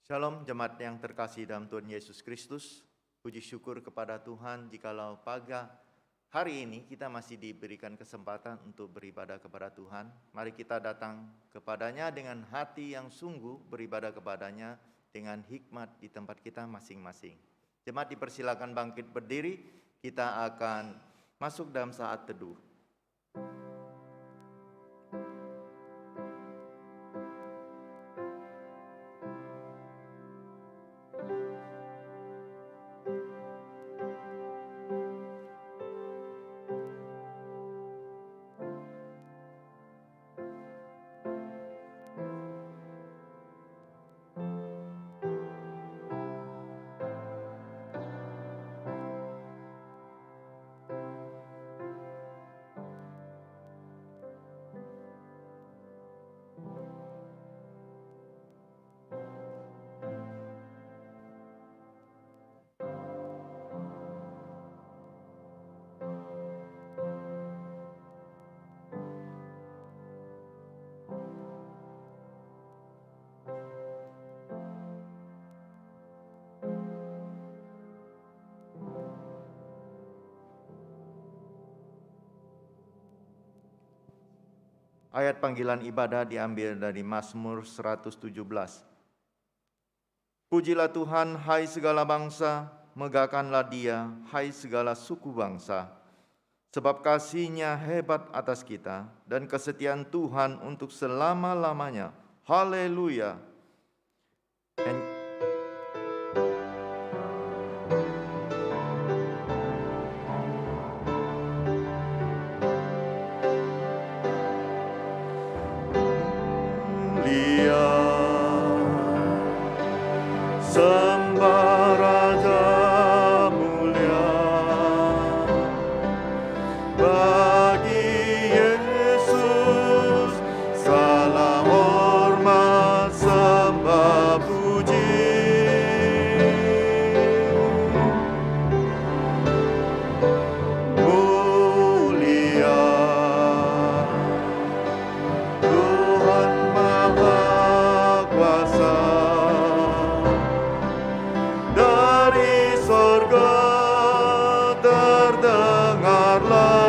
Shalom jemaat yang terkasih dalam Tuhan Yesus Kristus. Puji syukur kepada Tuhan jikalau pagi hari ini kita masih diberikan kesempatan untuk beribadah kepada Tuhan. Mari kita datang kepadanya dengan hati yang sungguh beribadah kepadanya dengan hikmat di tempat kita masing-masing. Jemaat dipersilakan bangkit berdiri, kita akan masuk dalam saat teduh. Ayat panggilan ibadah diambil dari Mazmur 117. Pujilah Tuhan, hai segala bangsa, megahkanlah Dia, hai segala suku bangsa. Sebab kasih-Nya hebat atas kita, dan kesetiaan Tuhan untuk selama-lamanya. Haleluya. Terdengarlah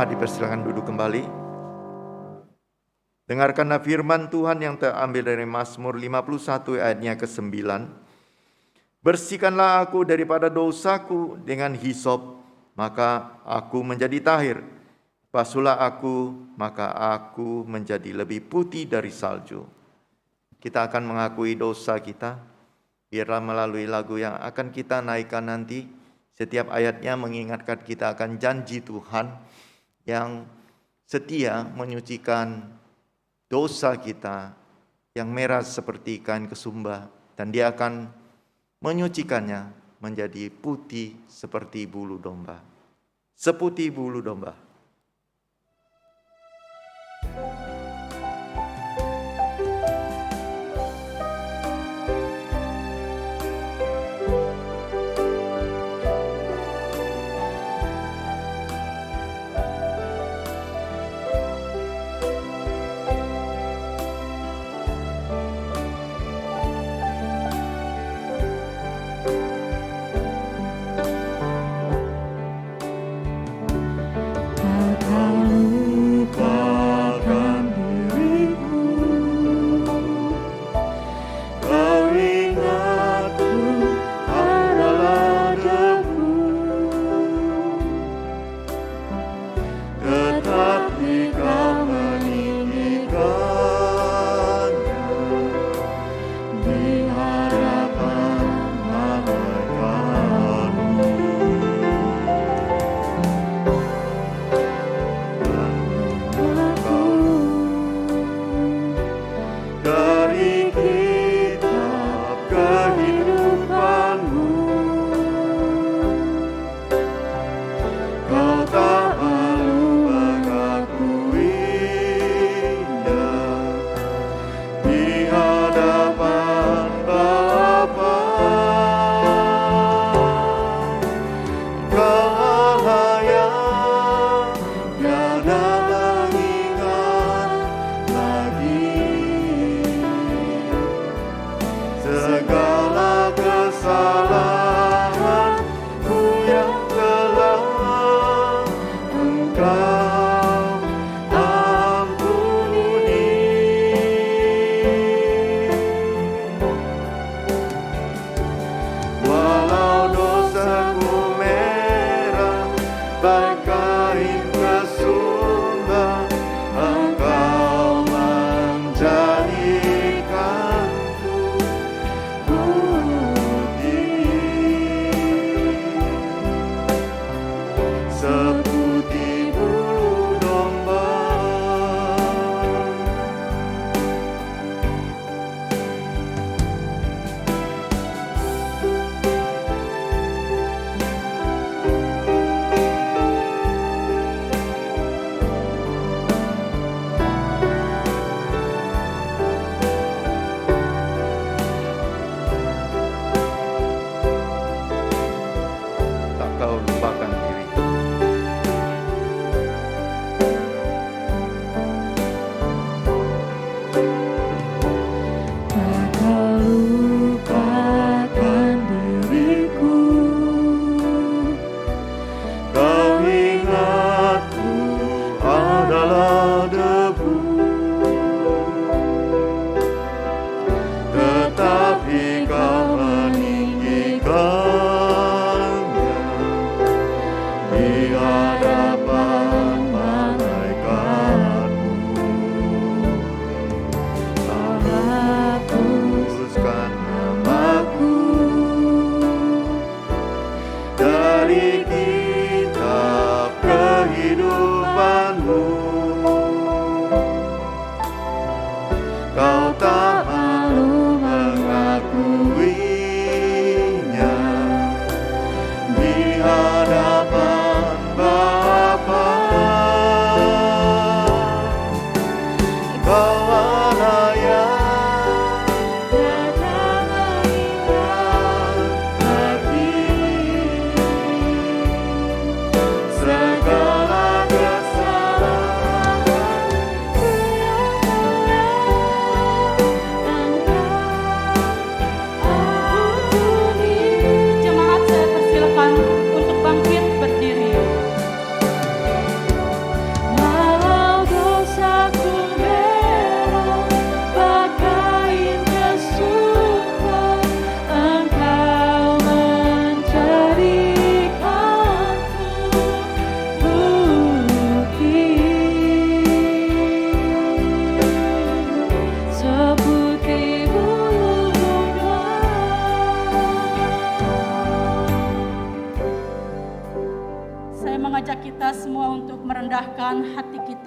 Jemaat dipersilakan duduk kembali. Dengarkanlah firman Tuhan yang terambil dari Mazmur 51 ayatnya ke-9. Bersihkanlah aku daripada dosaku dengan hisop, maka aku menjadi tahir. Basuhlah aku, maka aku menjadi lebih putih dari salju. Kita akan mengakui dosa kita. Biarlah melalui lagu yang akan kita naikkan nanti, setiap ayatnya mengingatkan kita akan janji Tuhan yang setia menyucikan dosa kita yang merah seperti kain kesumba, dan Dia akan menyucikannya menjadi putih seperti bulu domba. Seputih bulu domba.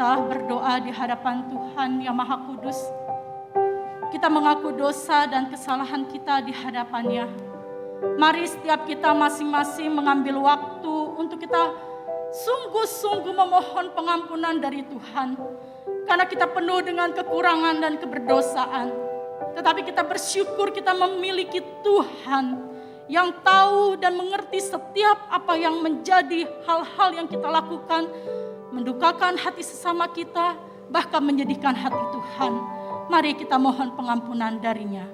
kita berdoa di hadapan Tuhan yang Maha Kudus. Kita mengaku dosa dan kesalahan kita di hadapannya. Mari setiap kita masing-masing mengambil waktu untuk kita sungguh-sungguh memohon pengampunan dari Tuhan. Karena kita penuh dengan kekurangan dan keberdosaan. Tetapi kita bersyukur kita memiliki Tuhan yang tahu dan mengerti setiap apa yang menjadi hal-hal yang kita lakukan, mendukakan hati sesama kita, bahkan menyedihkan hati Tuhan. Mari kita mohon pengampunan darinya.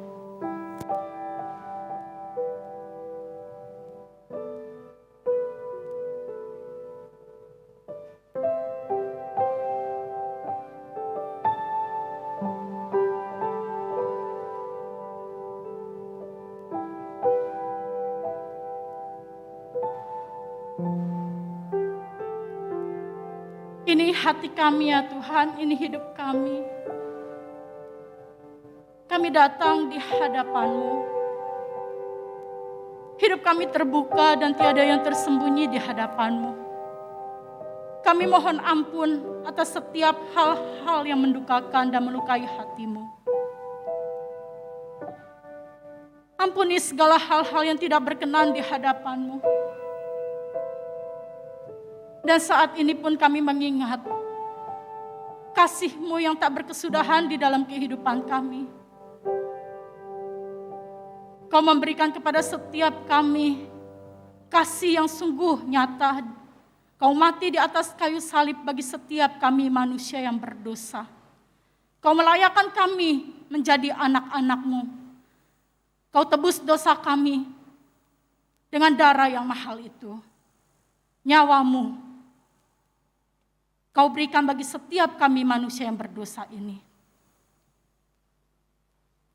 Ini hati kami ya Tuhan, ini hidup kami. Kami datang di hadapan-Mu. Hidup kami terbuka dan tiada yang tersembunyi di hadapan-Mu. Kami mohon ampun atas setiap hal-hal yang mendukakan dan melukai hati-Mu. Ampuni segala hal-hal yang tidak berkenan di hadapan-Mu. Dan saat ini pun kami mengingat kasih-Mu yang tak berkesudahan di dalam kehidupan kami. Kau memberikan kepada setiap kami kasih yang sungguh nyata. Kau mati di atas kayu salib bagi setiap kami manusia yang berdosa. Kau melayakkan kami menjadi anak-anak-Mu. Kau tebus dosa kami dengan darah yang mahal itu. Nyawa-Mu Kau berikan bagi setiap kami manusia yang berdosa ini.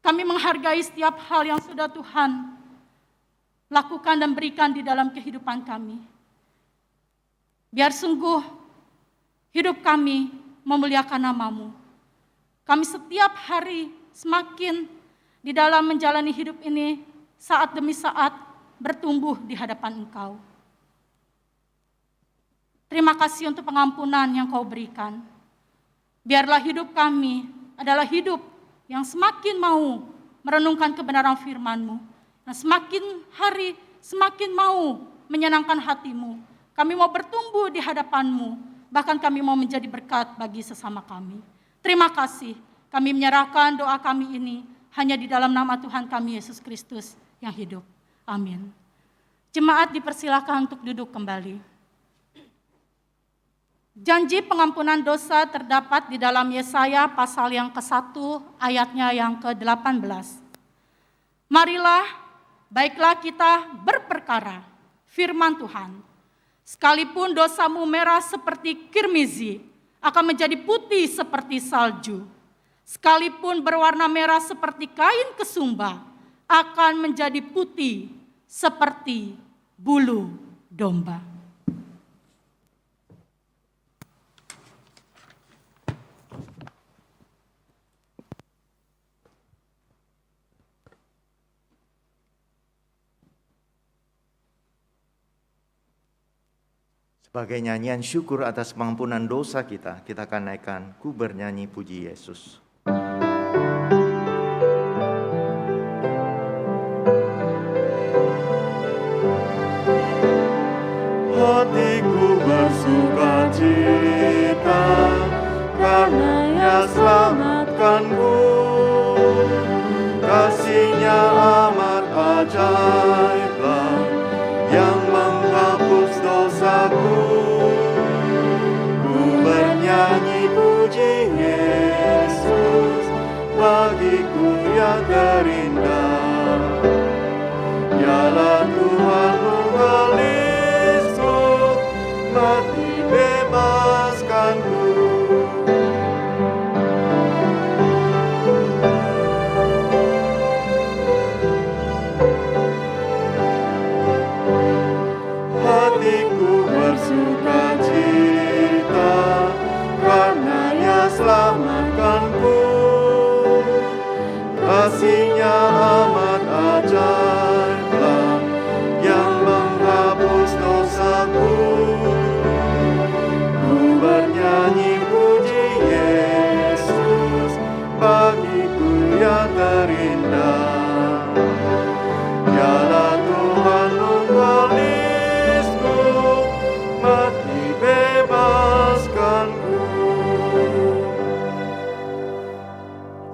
Kami menghargai setiap hal yang sudah Tuhan lakukan dan berikan di dalam kehidupan kami. Biar sungguh hidup kami memuliakan nama-Mu. Kami setiap hari semakin di dalam menjalani hidup ini saat demi saat bertumbuh di hadapan Engkau. Terima kasih untuk pengampunan yang Kau berikan. Biarlah hidup kami adalah hidup yang semakin mau merenungkan kebenaran firman-Mu. Yang semakin hari semakin mau menyenangkan hati-Mu. Kami mau bertumbuh di hadapan-Mu. Bahkan kami mau menjadi berkat bagi sesama kami. Terima kasih. Kami menyerahkan doa kami ini hanya di dalam nama Tuhan kami Yesus Kristus yang hidup. Amin. Jemaat dipersilakan untuk duduk kembali. Janji pengampunan dosa terdapat di dalam Yesaya pasal yang ke-1 ayatnya yang ke-18. Marilah, baiklah kita berperkara, firman Tuhan. Sekalipun dosamu merah seperti kirmizi, akan menjadi putih seperti salju. Sekalipun berwarna merah seperti kain kesumba, akan menjadi putih seperti bulu domba. Sebagai nyanyian syukur atas pengampunan dosa kita akan naikkan Ku Bernyanyi Puji Yesus. Hatiku bersuka cita karena Ia selamatkanku. Kasih-Nya amat ajaiblah yang menghapus dosaku. Ku bernyanyi puji Yesus, bagiku yang terindah. Dialah Tuhan mengalisku, mati bebaskanku. Hatiku bersuka cita karena Ia selamatkanku. Kasih-Nya amat ajaiblah yang menghapus dosaku. Ku bernyanyi puji terindah. Dialah Tuhan tunggal-Isku, mati bebaskanku.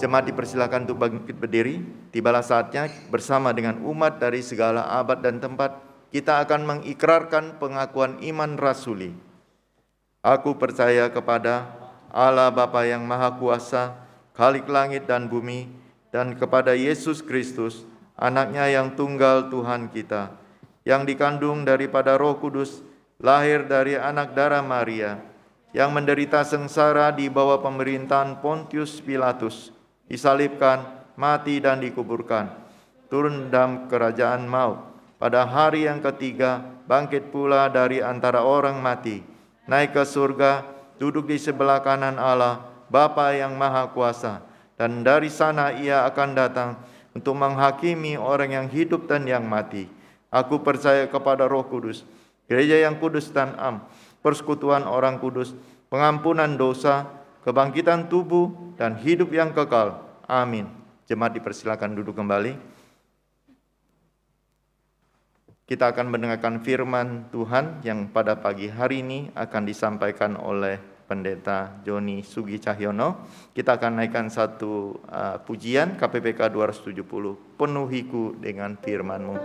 Jemaat dipersilakan untuk bangkit berdiri. Tibalah saatnya bersama dengan umat dari segala abad dan tempat, kita akan mengikrarkan pengakuan iman rasuli. Aku percaya kepada Allah Bapa yang Maha Kuasa, Khalik langit dan bumi, dan kepada Yesus Kristus, Anak-Nya yang tunggal Tuhan kita, yang dikandung daripada Roh Kudus, lahir dari anak darah Maria, yang menderita sengsara di bawah pemerintahan Pontius Pilatus, disalibkan, mati dan dikuburkan, turun dalam kerajaan maut, pada hari yang ketiga bangkit pula dari antara orang mati, naik ke surga, duduk di sebelah kanan Allah, Bapa yang Maha Kuasa, dan dari sana Ia akan datang untuk menghakimi orang yang hidup dan yang mati. Aku percaya kepada Roh Kudus, gereja yang kudus dan am, persekutuan orang kudus, pengampunan dosa, kebangkitan tubuh, dan hidup yang kekal. Amin. Jemaat dipersilakan duduk kembali. Kita akan mendengarkan firman Tuhan yang pada pagi hari ini akan disampaikan oleh Pendeta Joni Sugi Cahyono. Kita akan naikkan satu pujian KPPK 270, Penuhiku dengan firman-Mu.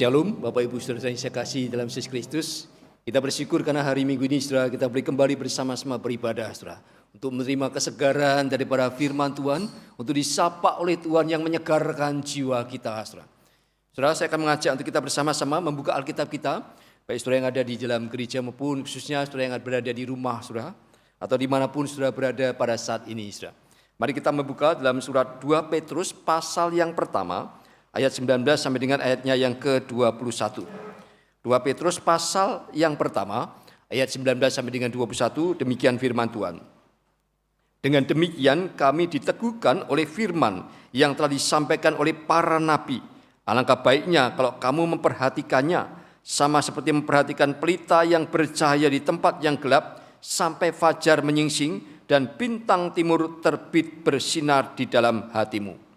Shalom, Bapak Ibu Saudara yang saya kasih dalam Yesus Kristus. Kita bersyukur karena hari Minggu ini, saudara, kita boleh kembali bersama-sama beribadah, saudara, untuk menerima kesegaran daripada firman Tuhan, untuk disapa oleh Tuhan yang menyegarkan jiwa kita, saudara. Saudara, saya akan mengajak untuk kita bersama-sama membuka Alkitab kita, baik saudara yang ada di dalam gereja maupun khususnya saudara yang berada di rumah, saudara, atau dimanapun saudara berada pada saat ini, saudara. Mari kita membuka dalam surat 2 Petrus pasal yang pertama, ayat 19 sampai dengan ayatnya yang ke-21. 2 Petrus pasal yang pertama, ayat 19 sampai dengan 21, demikian firman Tuhan. Dengan demikian kami diteguhkan oleh firman yang telah disampaikan oleh para nabi. Alangkah baiknya kalau kamu memperhatikannya, sama seperti memperhatikan pelita yang bercahaya di tempat yang gelap, sampai fajar menyingsing dan bintang timur terbit bersinar di dalam hatimu.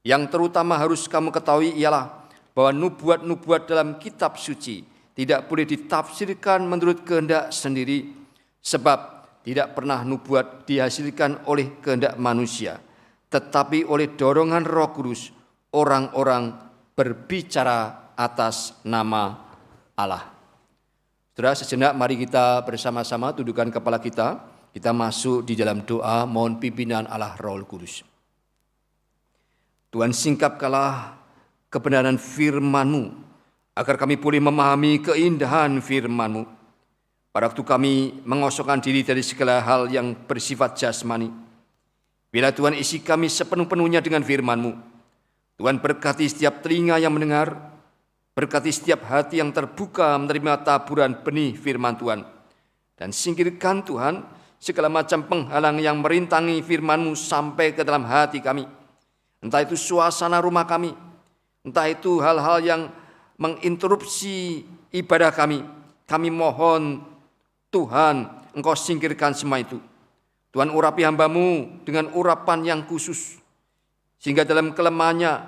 Yang terutama harus kamu ketahui ialah bahwa nubuat-nubuat dalam kitab suci tidak boleh ditafsirkan menurut kehendak sendiri, sebab tidak pernah nubuat dihasilkan oleh kehendak manusia, tetapi oleh dorongan Roh Kudus orang-orang berbicara atas nama Allah. Saudara, sejenak mari kita bersama-sama tundukkan kepala kita masuk di dalam doa mohon pimpinan Allah Roh Kudus. Tuhan, singkapkanlah kebenaran firman-Mu, agar kami boleh memahami keindahan firman-Mu. Pada waktu kami mengosongkan diri dari segala hal yang bersifat jasmani, bila Tuhan isi kami sepenuh-penuhnya dengan firman-Mu. Tuhan berkati setiap telinga yang mendengar, berkati setiap hati yang terbuka menerima taburan benih firman Tuhan. Dan singkirkan Tuhan segala macam penghalang yang merintangi firman-Mu sampai ke dalam hati kami. Entah itu suasana rumah kami, entah itu hal-hal yang menginterupsi ibadah kami. Kami mohon Tuhan, Engkau singkirkan semua itu. Tuhan, urapi hamba-Mu dengan urapan yang khusus, sehingga dalam kelemahannya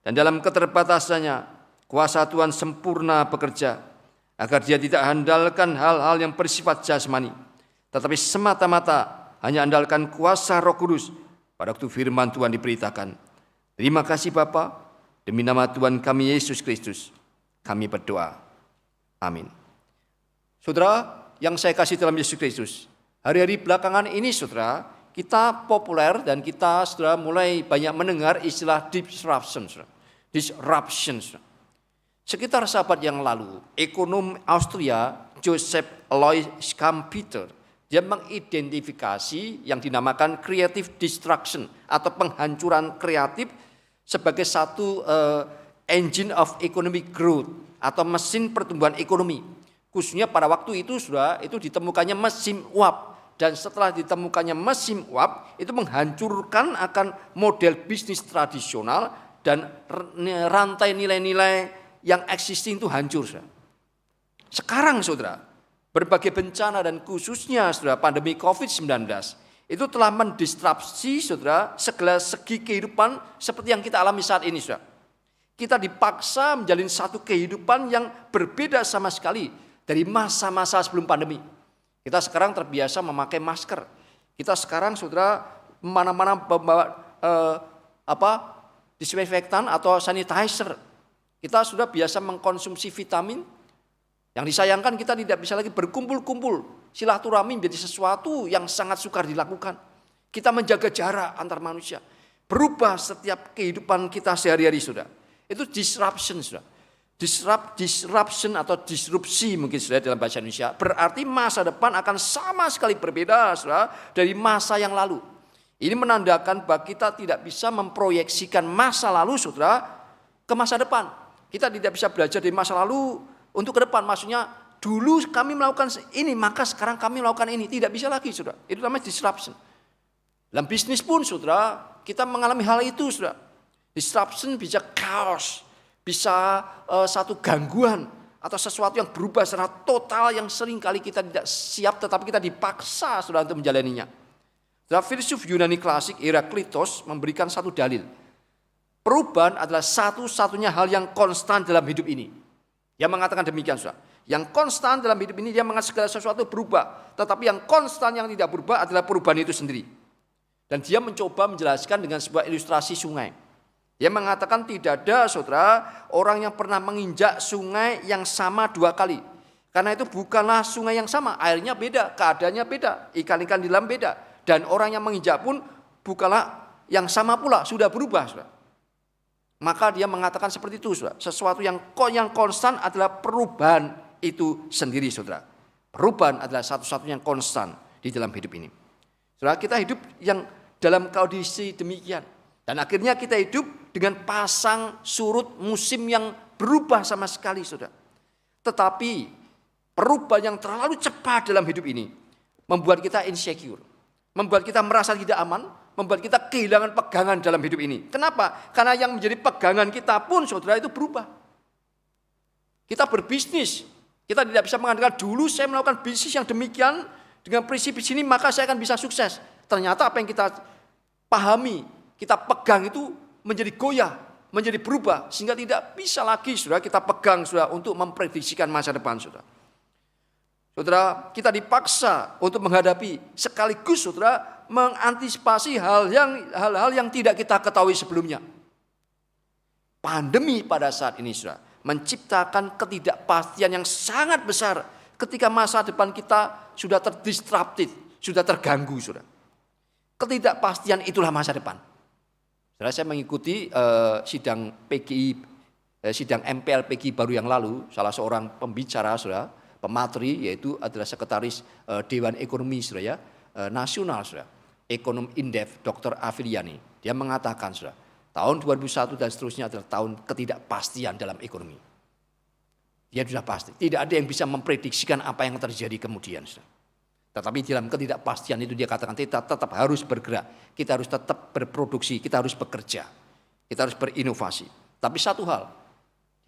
dan dalam keterbatasannya, kuasa Tuhan sempurna bekerja, agar dia tidak andalkan hal-hal yang bersifat jasmani, tetapi semata-mata hanya andalkan kuasa Roh Kudus pada waktu firman Tuhan diberitakan. Terima kasih Bapa, demi nama Tuhan kami Yesus Kristus, kami berdoa. Amin. Saudara yang saya kasih dalam Yesus Kristus, hari-hari belakangan ini saudara, kita populer dan kita saudara mulai banyak mendengar istilah disruption. Disruption. Sekitar sahabat yang lalu, ekonom Austria Joseph Alois Schumpeter, dia mengidentifikasi yang dinamakan creative destruction atau penghancuran kreatif sebagai satu engine of economic growth atau mesin pertumbuhan ekonomi. Khususnya pada waktu itu sudah itu ditemukannya mesin uap, dan setelah ditemukannya mesin uap itu menghancurkan akan model bisnis tradisional dan rantai nilai-nilai yang existing itu hancur. Sekarang saudara, berbagai bencana dan khususnya saudara pandemi COVID-19 itu telah mendisrupsi saudara segala segi kehidupan seperti yang kita alami saat ini saudara. Kita dipaksa menjalin satu kehidupan yang berbeda sama sekali dari masa-masa sebelum pandemi. Kita sekarang terbiasa memakai masker. Kita sekarang saudara mana-mana membawa disinfektan atau sanitizer. Kita sudah biasa mengkonsumsi vitamin. Yang disayangkan kita tidak bisa lagi berkumpul-kumpul. Silaturahmi menjadi sesuatu yang sangat sukar dilakukan. Kita menjaga jarak antar manusia. Berubah setiap kehidupan kita sehari-hari sudah. Itu disruption sudah. Disruption atau disrupsi mungkin sudah dalam bahasa Indonesia. Berarti masa depan akan sama sekali berbeda sudah dari masa yang lalu. Ini menandakan bahwa kita tidak bisa memproyeksikan masa lalu saudara ke masa depan. Kita tidak bisa belajar dari masa lalu untuk ke depan. Maksudnya dulu kami melakukan ini, maka sekarang kami melakukan ini. Tidak bisa lagi saudara. Itu namanya disruption. Dalam bisnis pun saudara, kita mengalami hal itu saudara. Disruption bisa chaos, bisa satu gangguan atau sesuatu yang berubah secara total yang sering kali kita tidak siap, tetapi kita dipaksa saudara untuk menjalaninya. Saudara, filsuf Yunani klasik Heraklitos memberikan satu dalil. Perubahan adalah satu-satunya hal yang konstan dalam hidup ini. Dia mengatakan demikian saudara. Yang konstan dalam hidup ini dia mengatakan segala sesuatu berubah. Tetapi yang konstan yang tidak berubah adalah perubahan itu sendiri. Dan dia mencoba menjelaskan dengan sebuah ilustrasi sungai. Dia mengatakan tidak ada saudara orang yang pernah menginjak sungai yang sama dua kali. Karena itu bukanlah sungai yang sama. Airnya beda, keadaannya beda, ikan-ikan di dalam beda. Dan orang yang menginjak pun bukanlah yang sama pula, sudah berubah saudara. Maka dia mengatakan seperti itu saudara. Sesuatu yang konstan adalah perubahan itu sendiri saudara. Perubahan adalah satu-satunya yang konstan di dalam hidup ini. Saudara, kita hidup yang dalam kondisi demikian. Dan akhirnya kita hidup dengan pasang surut musim yang berubah sama sekali saudara. Tetapi perubahan yang terlalu cepat dalam hidup ini membuat kita insecure. Membuat kita merasa tidak aman, membuat kita kehilangan pegangan dalam hidup ini. Kenapa? Karena yang menjadi pegangan kita pun saudara itu berubah. Kita berbisnis, kita tidak bisa mengandalkan dulu saya melakukan bisnis yang demikian dengan prinsip ini maka saya akan bisa sukses. Ternyata apa yang kita pahami, kita pegang itu menjadi goyah, menjadi berubah sehingga tidak bisa lagi saudara kita pegang saudara untuk memprediksikan masa depan saudara. Saudara, kita dipaksa untuk menghadapi sekaligus saudara mengantisipasi hal-hal yang tidak kita ketahui sebelumnya. Pandemi pada saat ini saudara menciptakan ketidakpastian yang sangat besar ketika masa depan kita sudah terdisrupted, sudah terganggu saudara. Ketidakpastian itulah masa depan. Saudara, saya mengikuti sidang PGI sidang MPLPG baru yang lalu, salah seorang pembicara saudara, pemateri, yaitu adalah sekretaris Dewan Ekonomi saudara ya, nasional saudara, Ekonom Indef Dr. Afiliani. Dia mengatakan saudara, tahun 2001 dan seterusnya adalah tahun ketidakpastian dalam ekonomi. Dia sudah pasti, tidak ada yang bisa memprediksikan apa yang terjadi kemudian saudara. Tetapi dalam ketidakpastian itu dia katakan kita tetap harus bergerak, kita harus tetap berproduksi, kita harus bekerja, kita harus berinovasi. Tapi satu hal,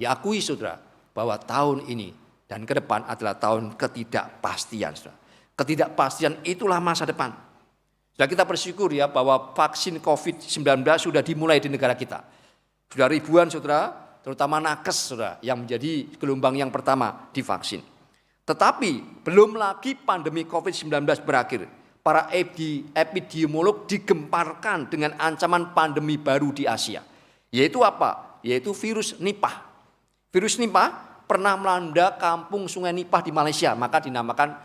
diakui saudara, bahwa tahun ini dan ke depan adalah tahun ketidakpastian saudara. Ketidakpastian itulah masa depan. Sudah kita bersyukur ya bahwa vaksin COVID-19 sudah dimulai di negara kita. Sudah ribuan saudara, terutama nakes saudara, yang menjadi gelombang yang pertama divaksin. Tetapi belum lagi pandemi COVID-19 berakhir. Para epidemiolog digemparkan dengan ancaman pandemi baru di Asia. Yaitu apa? Yaitu virus Nipah. Virus Nipah pernah melanda kampung Sungai Nipah di Malaysia, maka dinamakan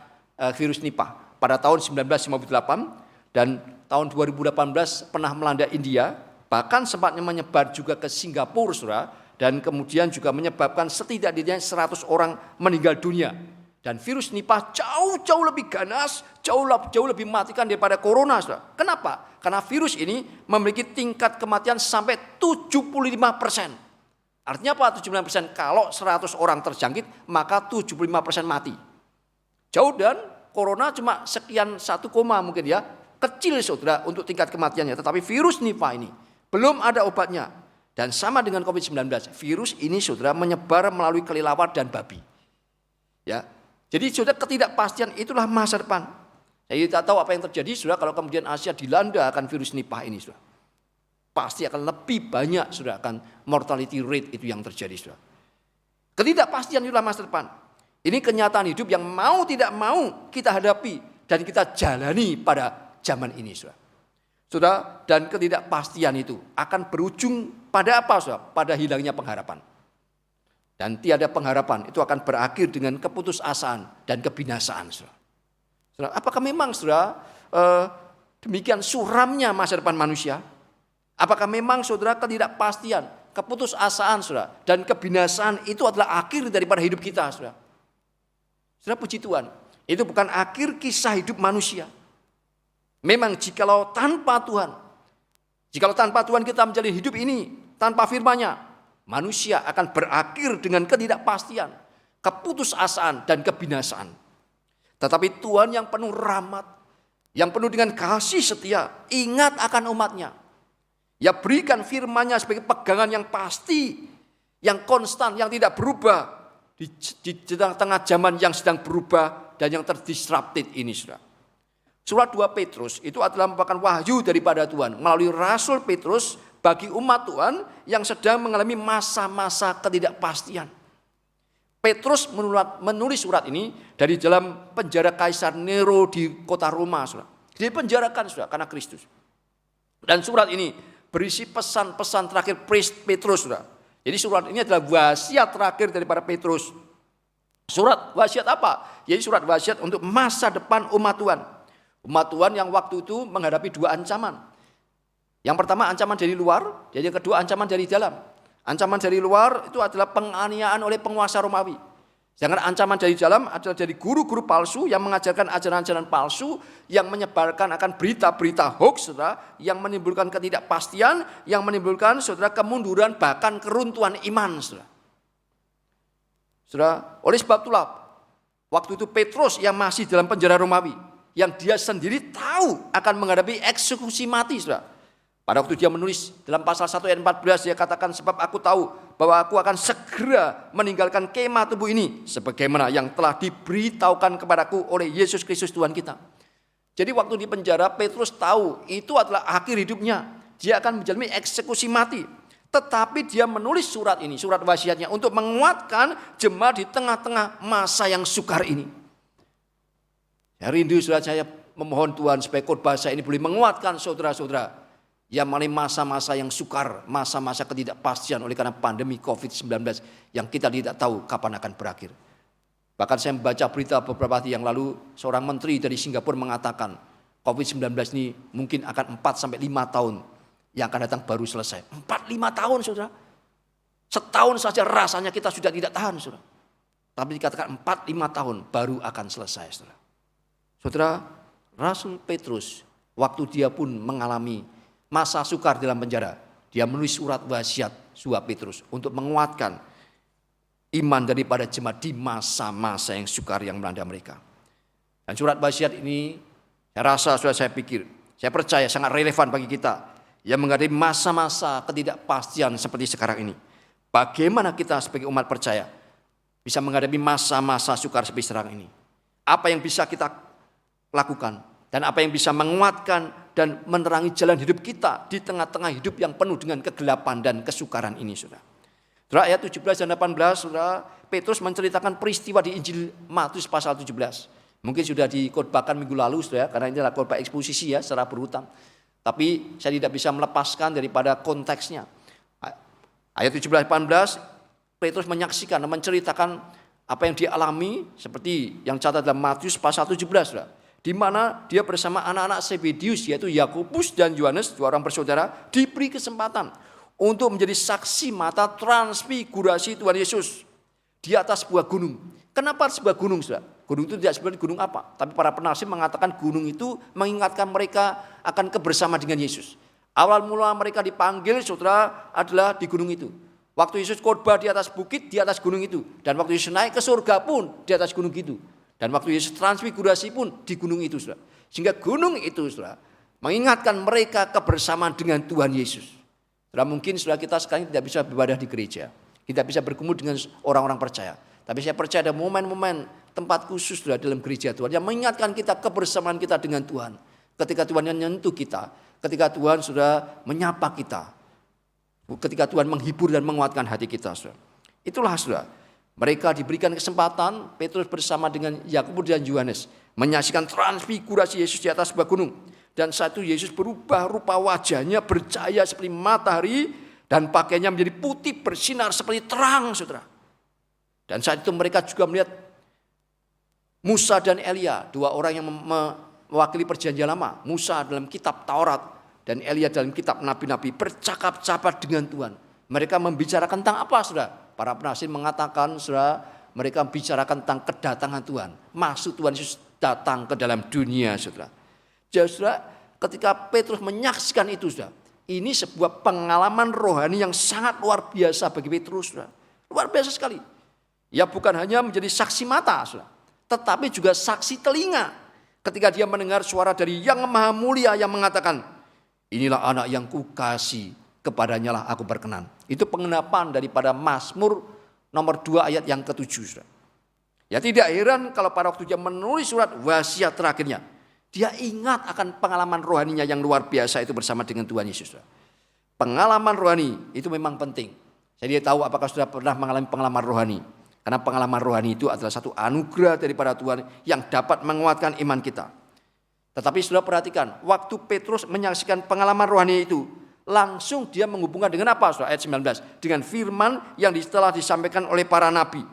virus Nipah. Pada tahun 1958 dan tahun 2018 pernah melanda India, bahkan sempatnya menyebar juga ke Singapura, saudara, dan kemudian juga menyebabkan setidaknya 100 orang meninggal dunia. Dan virus Nipah jauh lebih ganas, jauh lebih mematikan daripada corona, saudara. Kenapa? Karena virus ini memiliki tingkat kematian sampai 75%. Artinya apa 75%? Kalau 100 orang terjangkit, maka 75% mati. Jauh, dan corona cuma sekian 1, mungkin ya. Kecil saudara untuk tingkat kematiannya. Tetapi virus Nipah ini belum ada obatnya. Dan sama dengan COVID-19, virus ini saudara menyebar melalui kelelawar dan babi. Ya. Jadi saudara, ketidakpastian itulah masa depan. Saya tidak tahu apa yang terjadi saudara kalau kemudian Asia dilanda akan virus Nipah ini saudara. Pasti akan lebih banyak saudara, akan mortality rate itu yang terjadi saudara. Ketidakpastian itulah masa depan. Ini kenyataan hidup yang mau tidak mau kita hadapi dan kita jalani pada zaman ini saudara. Saudara, dan ketidakpastian itu akan berujung pada apa saudara? Pada hilangnya pengharapan. Dan tiada pengharapan itu akan berakhir dengan keputusasaan dan kebinasaan saudara. Saudara, apakah memang saudara demikian suramnya masa depan manusia? Apakah memang saudara ketidakpastian, keputusasaan saudara, dan kebinasaan itu adalah akhir daripada hidup kita saudara? Saudara, puji Tuhan, itu bukan akhir kisah hidup manusia. Memang jikalau tanpa Tuhan kita menjalani hidup ini, tanpa firman-Nya, manusia akan berakhir dengan ketidakpastian, keputusasaan, dan kebinasaan. Tetapi Tuhan yang penuh rahmat, yang penuh dengan kasih setia, ingat akan umat-Nya. Ya, berikan firman-Nya sebagai pegangan yang pasti, yang konstan, yang tidak berubah di tengah zaman yang sedang berubah dan yang terdisrupted ini saudara. Surat 2 Petrus itu adalah merupakan wahyu daripada Tuhan melalui Rasul Petrus bagi umat Tuhan yang sedang mengalami masa-masa ketidakpastian. Petrus menulis surat ini dari dalam penjara Kaisar Nero di kota Roma saudara. Dipenjarakan saudara karena Kristus. Dan surat ini berisi pesan-pesan terakhir Petrus saudara. Jadi surat ini adalah wasiat terakhir daripada Petrus. Surat wasiat apa? Jadi surat wasiat untuk masa depan umat Tuhan. Umat Tuhan yang waktu itu menghadapi 2 ancaman. Yang pertama ancaman dari luar, dan yang kedua ancaman dari dalam. Ancaman dari luar itu adalah penganiayaan oleh penguasa Romawi. Sedangkan ancaman dari dalam adalah dari guru-guru palsu yang mengajarkan ajaran-ajaran palsu, yang menyebarkan akan berita-berita hoax, saudara, yang menimbulkan ketidakpastian, yang menimbulkan saudara kemunduran bahkan keruntuhan iman, saudara. Saudara, oleh sebab itulah waktu itu Petrus yang masih dalam penjara Romawi, yang dia sendiri tahu akan menghadapi eksekusi mati, saudara. Pada waktu dia menulis dalam pasal 1 ayat 14 dia katakan, sebab aku tahu bahwa aku akan segera meninggalkan kemah tubuh ini sebagaimana yang telah diberitahukan kepadaku oleh Yesus Kristus Tuhan kita. Jadi waktu di penjara Petrus tahu itu adalah akhir hidupnya. Dia akan menjalani eksekusi mati. Tetapi dia menulis surat ini, surat wasiatnya untuk menguatkan jemaat di tengah-tengah masa yang sukar ini. Saya rindu saudara, saya memohon Tuhan supaya khotbah saya ini boleh menguatkan saudara-saudara yang mengalami masa-masa yang sukar, masa-masa ketidakpastian oleh karena pandemi COVID-19 yang kita tidak tahu kapan akan berakhir. Bahkan saya membaca berita beberapa hari yang lalu, seorang menteri dari Singapura mengatakan COVID-19 ini mungkin akan 4-5 tahun yang akan datang baru selesai. 4-5 tahun saudara. Setahun saja rasanya kita sudah tidak tahan, saudara. Tapi dikatakan 4-5 tahun baru akan selesai, saudara. Saudara, Rasul Petrus, waktu dia pun mengalami masa sukar dalam penjara, dia menulis surat wasiat Petrus untuk menguatkan iman daripada jemaat di masa-masa yang sukar yang melanda mereka. Dan surat wasiat ini saya pikir, saya percaya sangat relevan bagi kita yang menghadapi masa-masa ketidakpastian seperti sekarang ini. Bagaimana kita sebagai umat percaya bisa menghadapi masa-masa sukar seperti sekarang ini? Apa yang bisa kita lakukan dan apa yang bisa menguatkan dan menerangi jalan hidup kita di tengah-tengah hidup yang penuh dengan kegelapan dan kesukaran ini, saudara. Saudara, ayat 17 dan 18, saudara, Petrus menceritakan peristiwa di Injil Matius pasal 17. Mungkin sudah dikhotbahkan minggu lalu, saudara, karena ini adalah khotbah eksposisi ya, secara berurutan. Tapi saya tidak bisa melepaskan daripada konteksnya. Ayat 17-18, Petrus menyaksikan dan menceritakan apa yang dia alami seperti yang catat dalam Matius pasal 17, saudara. Di mana dia bersama anak-anak Zebedius, yaitu Yakobus dan Yohanes, 2 orang bersaudara, diberi kesempatan untuk menjadi saksi mata transfigurasi Tuhan Yesus di atas sebuah gunung. Kenapa sebuah gunung, saudara? Gunung itu tidak sebenarnya gunung apa, tapi para penafsir mengatakan gunung itu mengingatkan mereka akan kebersamaan dengan Yesus. Awal mula mereka dipanggil, saudara, adalah di gunung itu. Waktu Yesus khotbah di atas bukit, di atas gunung itu. Dan waktu Yesus naik ke surga pun di atas gunung itu. Dan waktu Yesus transfigurasi pun di gunung itu, saudara. Sehingga gunung itu, saudara, mengingatkan mereka kebersamaan dengan Tuhan Yesus. Saudara, mungkin saudara kita sekarang tidak bisa beribadah di gereja, tidak bisa berkumpul dengan orang-orang percaya. Tapi saya percaya ada momen-momen tempat khusus saudara dalam gereja Tuhan yang mengingatkan kita kebersamaan kita dengan Tuhan. Ketika Tuhan menyentuh kita, ketika Tuhan sudah menyapa kita, ketika Tuhan menghibur dan menguatkan hati kita, saudara. Itulah, saudara, mereka diberikan kesempatan, Petrus bersama dengan Yakobus dan Yohanes menyaksikan transfigurasi Yesus di atas sebuah gunung. Dan saat itu Yesus berubah rupa wajahnya, bercahaya seperti matahari, dan pakaiannya menjadi putih bersinar seperti terang, saudara. Dan saat itu mereka juga melihat Musa dan Elia, 2 orang yang mewakili perjanjian lama. Musa dalam kitab Taurat dan Elia dalam kitab nabi-nabi bercakap-cakap dengan Tuhan. Mereka membicarakan tentang apa, saudara? Para penafsir mengatakan, saudara, mereka membicarakan tentang kedatangan Tuhan. Maksud Tuhan Yesus datang ke dalam dunia, saudara. Jadi, saudara, ketika Petrus menyaksikan itu, saudara, ini sebuah pengalaman rohani yang sangat luar biasa bagi Petrus, saudara. Luar biasa sekali. Ya, bukan hanya menjadi saksi mata, saudara, tetapi juga saksi telinga. Ketika dia mendengar suara dari Yang Maha Mulia yang mengatakan, inilah anak yang kukasih, kepadanya lah aku berkenan. Itu pengenapan daripada Mazmur nomor 2 ayat yang ke-7. Saudara. Ya, tidak heran kalau pada waktu dia menulis surat wasiat terakhirnya, dia ingat akan pengalaman rohaninya yang luar biasa itu bersama dengan Tuhan Yesus. Saudara. Pengalaman rohani itu memang penting. Saya tidak tahu apakah sudah pernah mengalami pengalaman rohani. Karena pengalaman rohani itu adalah satu anugerah daripada Tuhan yang dapat menguatkan iman kita. Tetapi sudah perhatikan, waktu Petrus menyaksikan pengalaman rohani itu, langsung dia menghubungkan dengan apa? Saudara, ayat 19, dengan firman yang telah disampaikan oleh para nabi.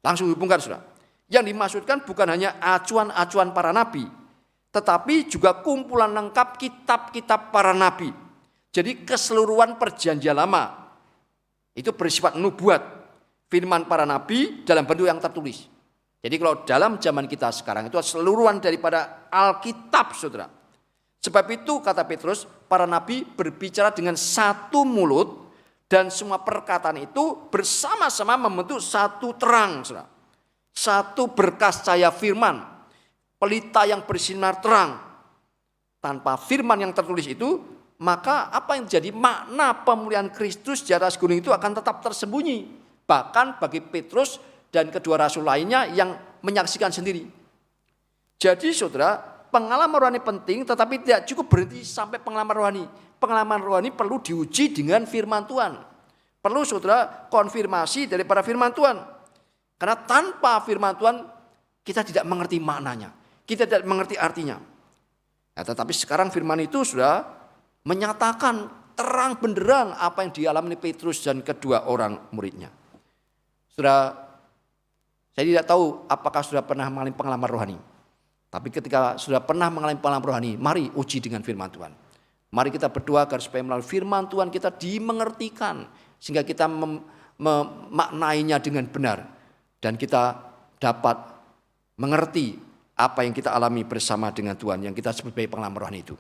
Langsung hubungkan, saudara. Yang dimaksudkan bukan hanya acuan-acuan para nabi, tetapi juga kumpulan lengkap kitab-kitab para nabi. Jadi keseluruhan perjanjian lama itu bersifat nubuat. Firman para nabi dalam bentuk yang tertulis. Jadi kalau dalam zaman kita sekarang itu keseluruhan daripada Alkitab, saudara. Sebab itu kata Petrus, para nabi berbicara dengan satu mulut dan semua perkataan itu bersama-sama membentuk satu terang, saudara. Satu berkas cahaya firman, pelita yang bersinar terang. Tanpa firman yang tertulis itu, maka apa yang jadi makna pemulihan Kristus di atas gunung itu akan tetap tersembunyi. Bahkan bagi Petrus dan kedua rasul lainnya yang menyaksikan sendiri. Jadi, saudara, pengalaman rohani penting, tetapi tidak cukup berhenti sampai pengalaman rohani. Pengalaman rohani perlu diuji dengan firman Tuhan. Perlu, saudara, konfirmasi daripada firman Tuhan. Karena tanpa firman Tuhan, kita tidak mengerti maknanya. Kita tidak mengerti artinya. Nah, tetapi sekarang firman itu sudah menyatakan terang benderang apa yang dialami Petrus dan kedua orang muridnya. Saudara, saya tidak tahu apakah sudah pernah mengalami pengalaman rohani. Tapi ketika sudah pernah mengalami pengalaman rohani, mari uji dengan firman Tuhan. Mari kita berdoa agar supaya melalui firman Tuhan kita dimengertikan, sehingga kita memaknainya dengan benar, dan kita dapat mengerti apa yang kita alami bersama dengan Tuhan, yang kita sebut sebagai pengalaman rohani itu.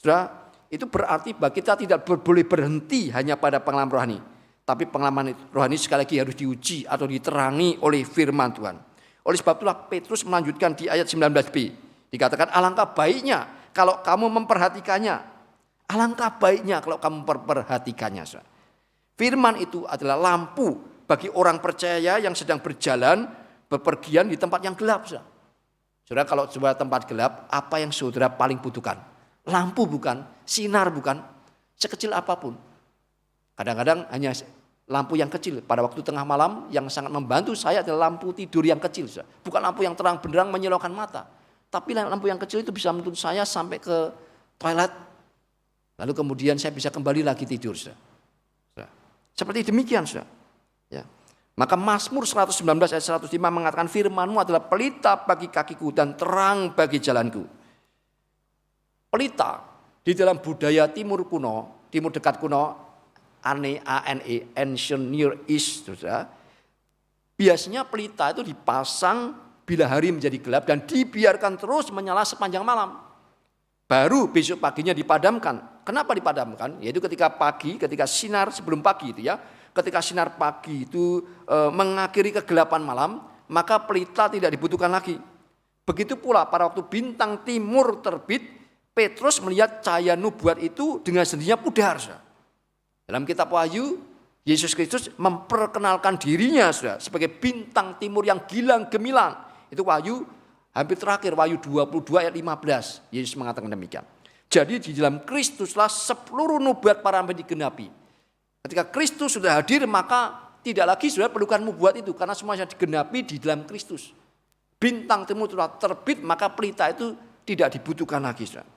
Saudara, itu berarti bahwa kita tidak boleh berhenti hanya pada pengalaman rohani, tapi pengalaman rohani sekali lagi harus diuji atau diterangi oleh firman Tuhan. Oleh sebab itulah Petrus melanjutkan di ayat 19b. Dikatakan alangkah baiknya kalau kamu memperhatikannya. Alangkah baiknya kalau kamu memperhatikannya. Firman itu adalah lampu bagi orang percaya yang sedang berjalan, bepergian di tempat yang gelap. Saudara, kalau sebuah tempat gelap, apa yang saudara paling butuhkan? Lampu bukan? Sinar bukan? Sekecil apapun. Kadang-kadang hanya lampu yang kecil. Pada waktu tengah malam yang sangat membantu saya adalah lampu tidur yang kecil. Bukan lampu yang terang benderang menyilaukan mata. Tapi lampu yang kecil itu bisa menuntun saya sampai ke toilet. Lalu kemudian saya bisa kembali lagi tidur. Seperti demikian. Ya. Maka Mazmur 119 ayat 105 mengatakan firman-Mu adalah pelita bagi kakiku dan terang bagi jalanku. Pelita di dalam budaya timur kuno, timur dekat kuno, ancient Near East, biasanya pelita itu dipasang bila hari menjadi gelap dan dibiarkan terus menyala sepanjang malam. Baru besok paginya dipadamkan. Kenapa dipadamkan? Yaitu ketika pagi, ketika sinar sebelum pagi itu ya, ketika sinar pagi itu mengakhiri kegelapan malam, maka pelita tidak dibutuhkan lagi. Begitu pula pada waktu bintang timur terbit, Petrus melihat cahaya nubuat itu dengan sendirinya pudar. Dalam kitab Wahyu, Yesus Kristus memperkenalkan dirinya sebagai bintang timur yang gilang gemilang. Itu Wahyu hampir terakhir, Wahyu 22 ayat 15. Yesus mengatakan demikian. Jadi di dalam Kristuslah seluruh nubuat para nabi digenapi. Ketika Kristus sudah hadir, maka tidak lagi saudara perlukan nubuat itu, karena semuanya digenapi di dalam Kristus. Bintang timur telah terbit, maka pelita itu tidak dibutuhkan lagi, saudara.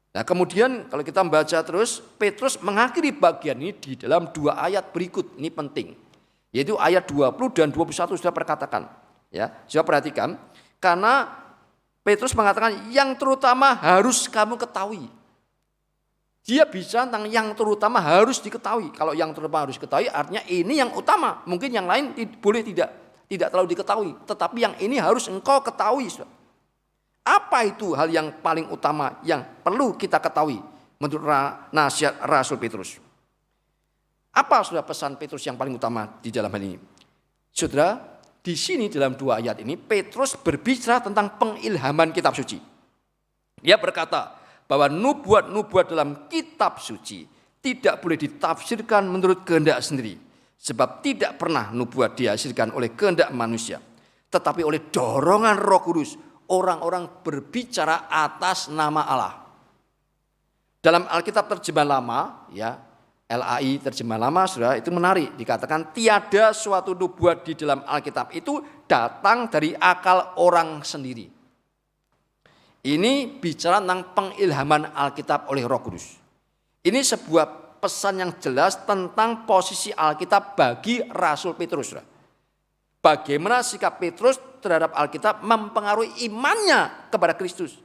Nah, kemudian kalau kita membaca terus, Petrus mengakhiri bagian ini di dalam 2 ayat berikut. Ini penting, yaitu ayat 20 dan 21 sudah perkatakan. Ya, sudah perhatikan, karena Petrus mengatakan yang terutama harus kamu ketahui. Dia bicara tentang yang terutama harus diketahui. Kalau yang terutama harus diketahui artinya ini yang utama. Mungkin yang lain boleh tidak terlalu diketahui, tetapi yang ini harus engkau ketahui. Apa itu hal yang paling utama yang perlu kita ketahui menurut nasihat Rasul Petrus? Apa sudah pesan Petrus yang paling utama di dalam hal ini? Saudara, di sini dalam 2 ayat ini Petrus berbicara tentang pengilhaman kitab suci. Dia berkata bahwa nubuat-nubuat dalam kitab suci tidak boleh ditafsirkan menurut kehendak sendiri, sebab tidak pernah nubuat dihasilkan oleh kehendak manusia, tetapi oleh dorongan Roh Kudus. Orang-orang berbicara atas nama Allah. Dalam Alkitab terjemahan lama, ya, LAI terjemahan lama, saudara, itu menarik. Dikatakan tiada suatu nubuat di dalam Alkitab itu datang dari akal orang sendiri. Ini bicara tentang pengilhaman Alkitab oleh Roh Kudus. Ini sebuah pesan yang jelas tentang posisi Alkitab bagi Rasul Petrus, saudara. Bagaimana sikap Petrus terhadap Alkitab mempengaruhi imannya kepada Kristus.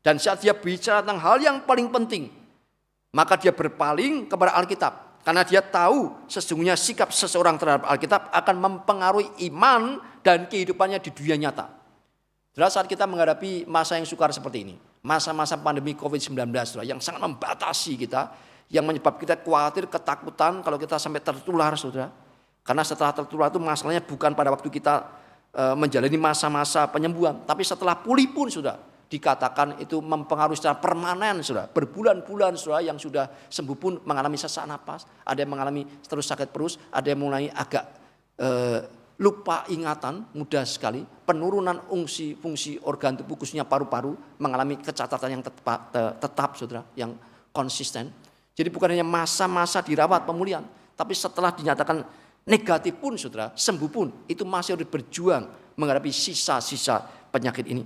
Dan saat dia bicara tentang hal yang paling penting, maka dia berpaling kepada Alkitab. Karena dia tahu sesungguhnya sikap seseorang terhadap Alkitab akan mempengaruhi iman dan kehidupannya di dunia nyata. Jelas saat kita menghadapi masa yang sukar seperti ini, masa-masa pandemi COVID-19 yang sangat membatasi kita, yang menyebabkan kita khawatir, ketakutan kalau kita sampai tertular, saudara. Karena setelah tertular itu masalahnya bukan pada waktu kita menjalani masa-masa penyembuhan, tapi setelah pulih pun sudah dikatakan itu mempengaruhi secara permanen, saudara. Berbulan-bulan saudara yang sudah sembuh pun mengalami sesak napas, ada yang mengalami terus sakit perut, ada yang mulai agak lupa ingatan, mudah sekali, penurunan fungsi organ tubuh khususnya paru-paru, mengalami kecacatan yang tetap saudara, yang konsisten. Jadi bukan hanya masa-masa dirawat pemulihan, tapi setelah dinyatakan negatif pun saudara, sembuh pun, itu masih harus berjuang menghadapi sisa-sisa penyakit ini.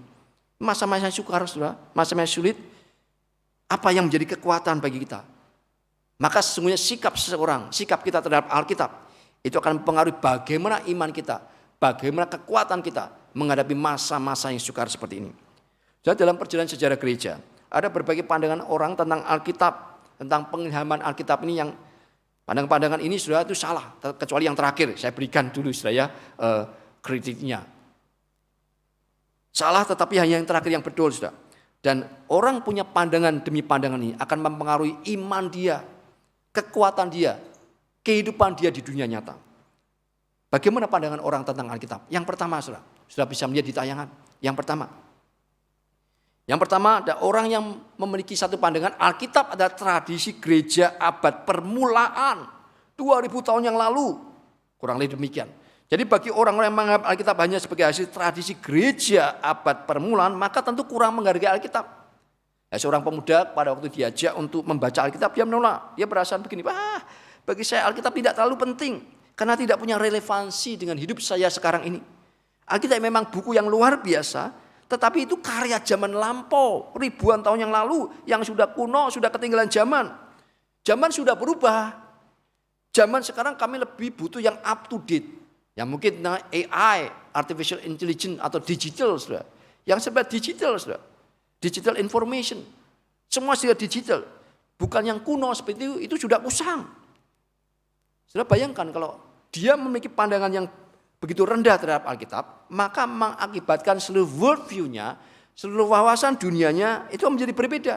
Masa-masa sukar saudara, masa-masa sulit, apa yang menjadi kekuatan bagi kita? Maka sesungguhnya sikap seseorang, sikap kita terhadap Alkitab, itu akan mempengaruhi bagaimana iman kita, bagaimana kekuatan kita menghadapi masa-masa yang sukar seperti ini. Jadi dalam perjalanan sejarah gereja, ada berbagai pandangan orang tentang Alkitab, tentang pengilhaman Alkitab ini yang pandangan-pandangan ini saudara itu salah. Kecuali yang terakhir, saya berikan dulu saudara kritiknya. Salah tetapi hanya yang terakhir yang betul saudara. Dan orang punya pandangan demi pandangan ini akan mempengaruhi iman dia, kekuatan dia, kehidupan dia di dunia nyata. Bagaimana pandangan orang tentang Alkitab? Yang pertama saudara, sudah bisa melihat di tayangan. Yang pertama ada orang yang memiliki satu pandangan Alkitab adalah tradisi gereja abad permulaan 2000 tahun yang lalu. Kurang lebih demikian. Jadi bagi orang-orang yang menganggap Alkitab hanya sebagai hasil tradisi gereja abad permulaan, maka tentu kurang menghargai Alkitab. Ya, seorang pemuda pada waktu diajak untuk membaca Alkitab, dia menolak. Dia berasa begini, bagi saya Alkitab tidak terlalu penting karena tidak punya relevansi dengan hidup saya sekarang ini. Alkitab memang buku yang luar biasa, tetapi itu karya zaman lampau, ribuan tahun yang lalu, yang sudah kuno, sudah ketinggalan zaman. Zaman sudah berubah. Zaman sekarang kami lebih butuh yang up to date. Yang mungkin AI, artificial intelligence atau digital, saudara. Yang sebab digital, saudara. Digital information. Semua sudah digital. Bukan yang kuno seperti itu sudah usang. Saudara bayangkan kalau dia memiliki pandangan yang begitu rendah terhadap Alkitab, maka mengakibatkan seluruh worldview-nya, seluruh wawasan dunianya itu menjadi berbeda.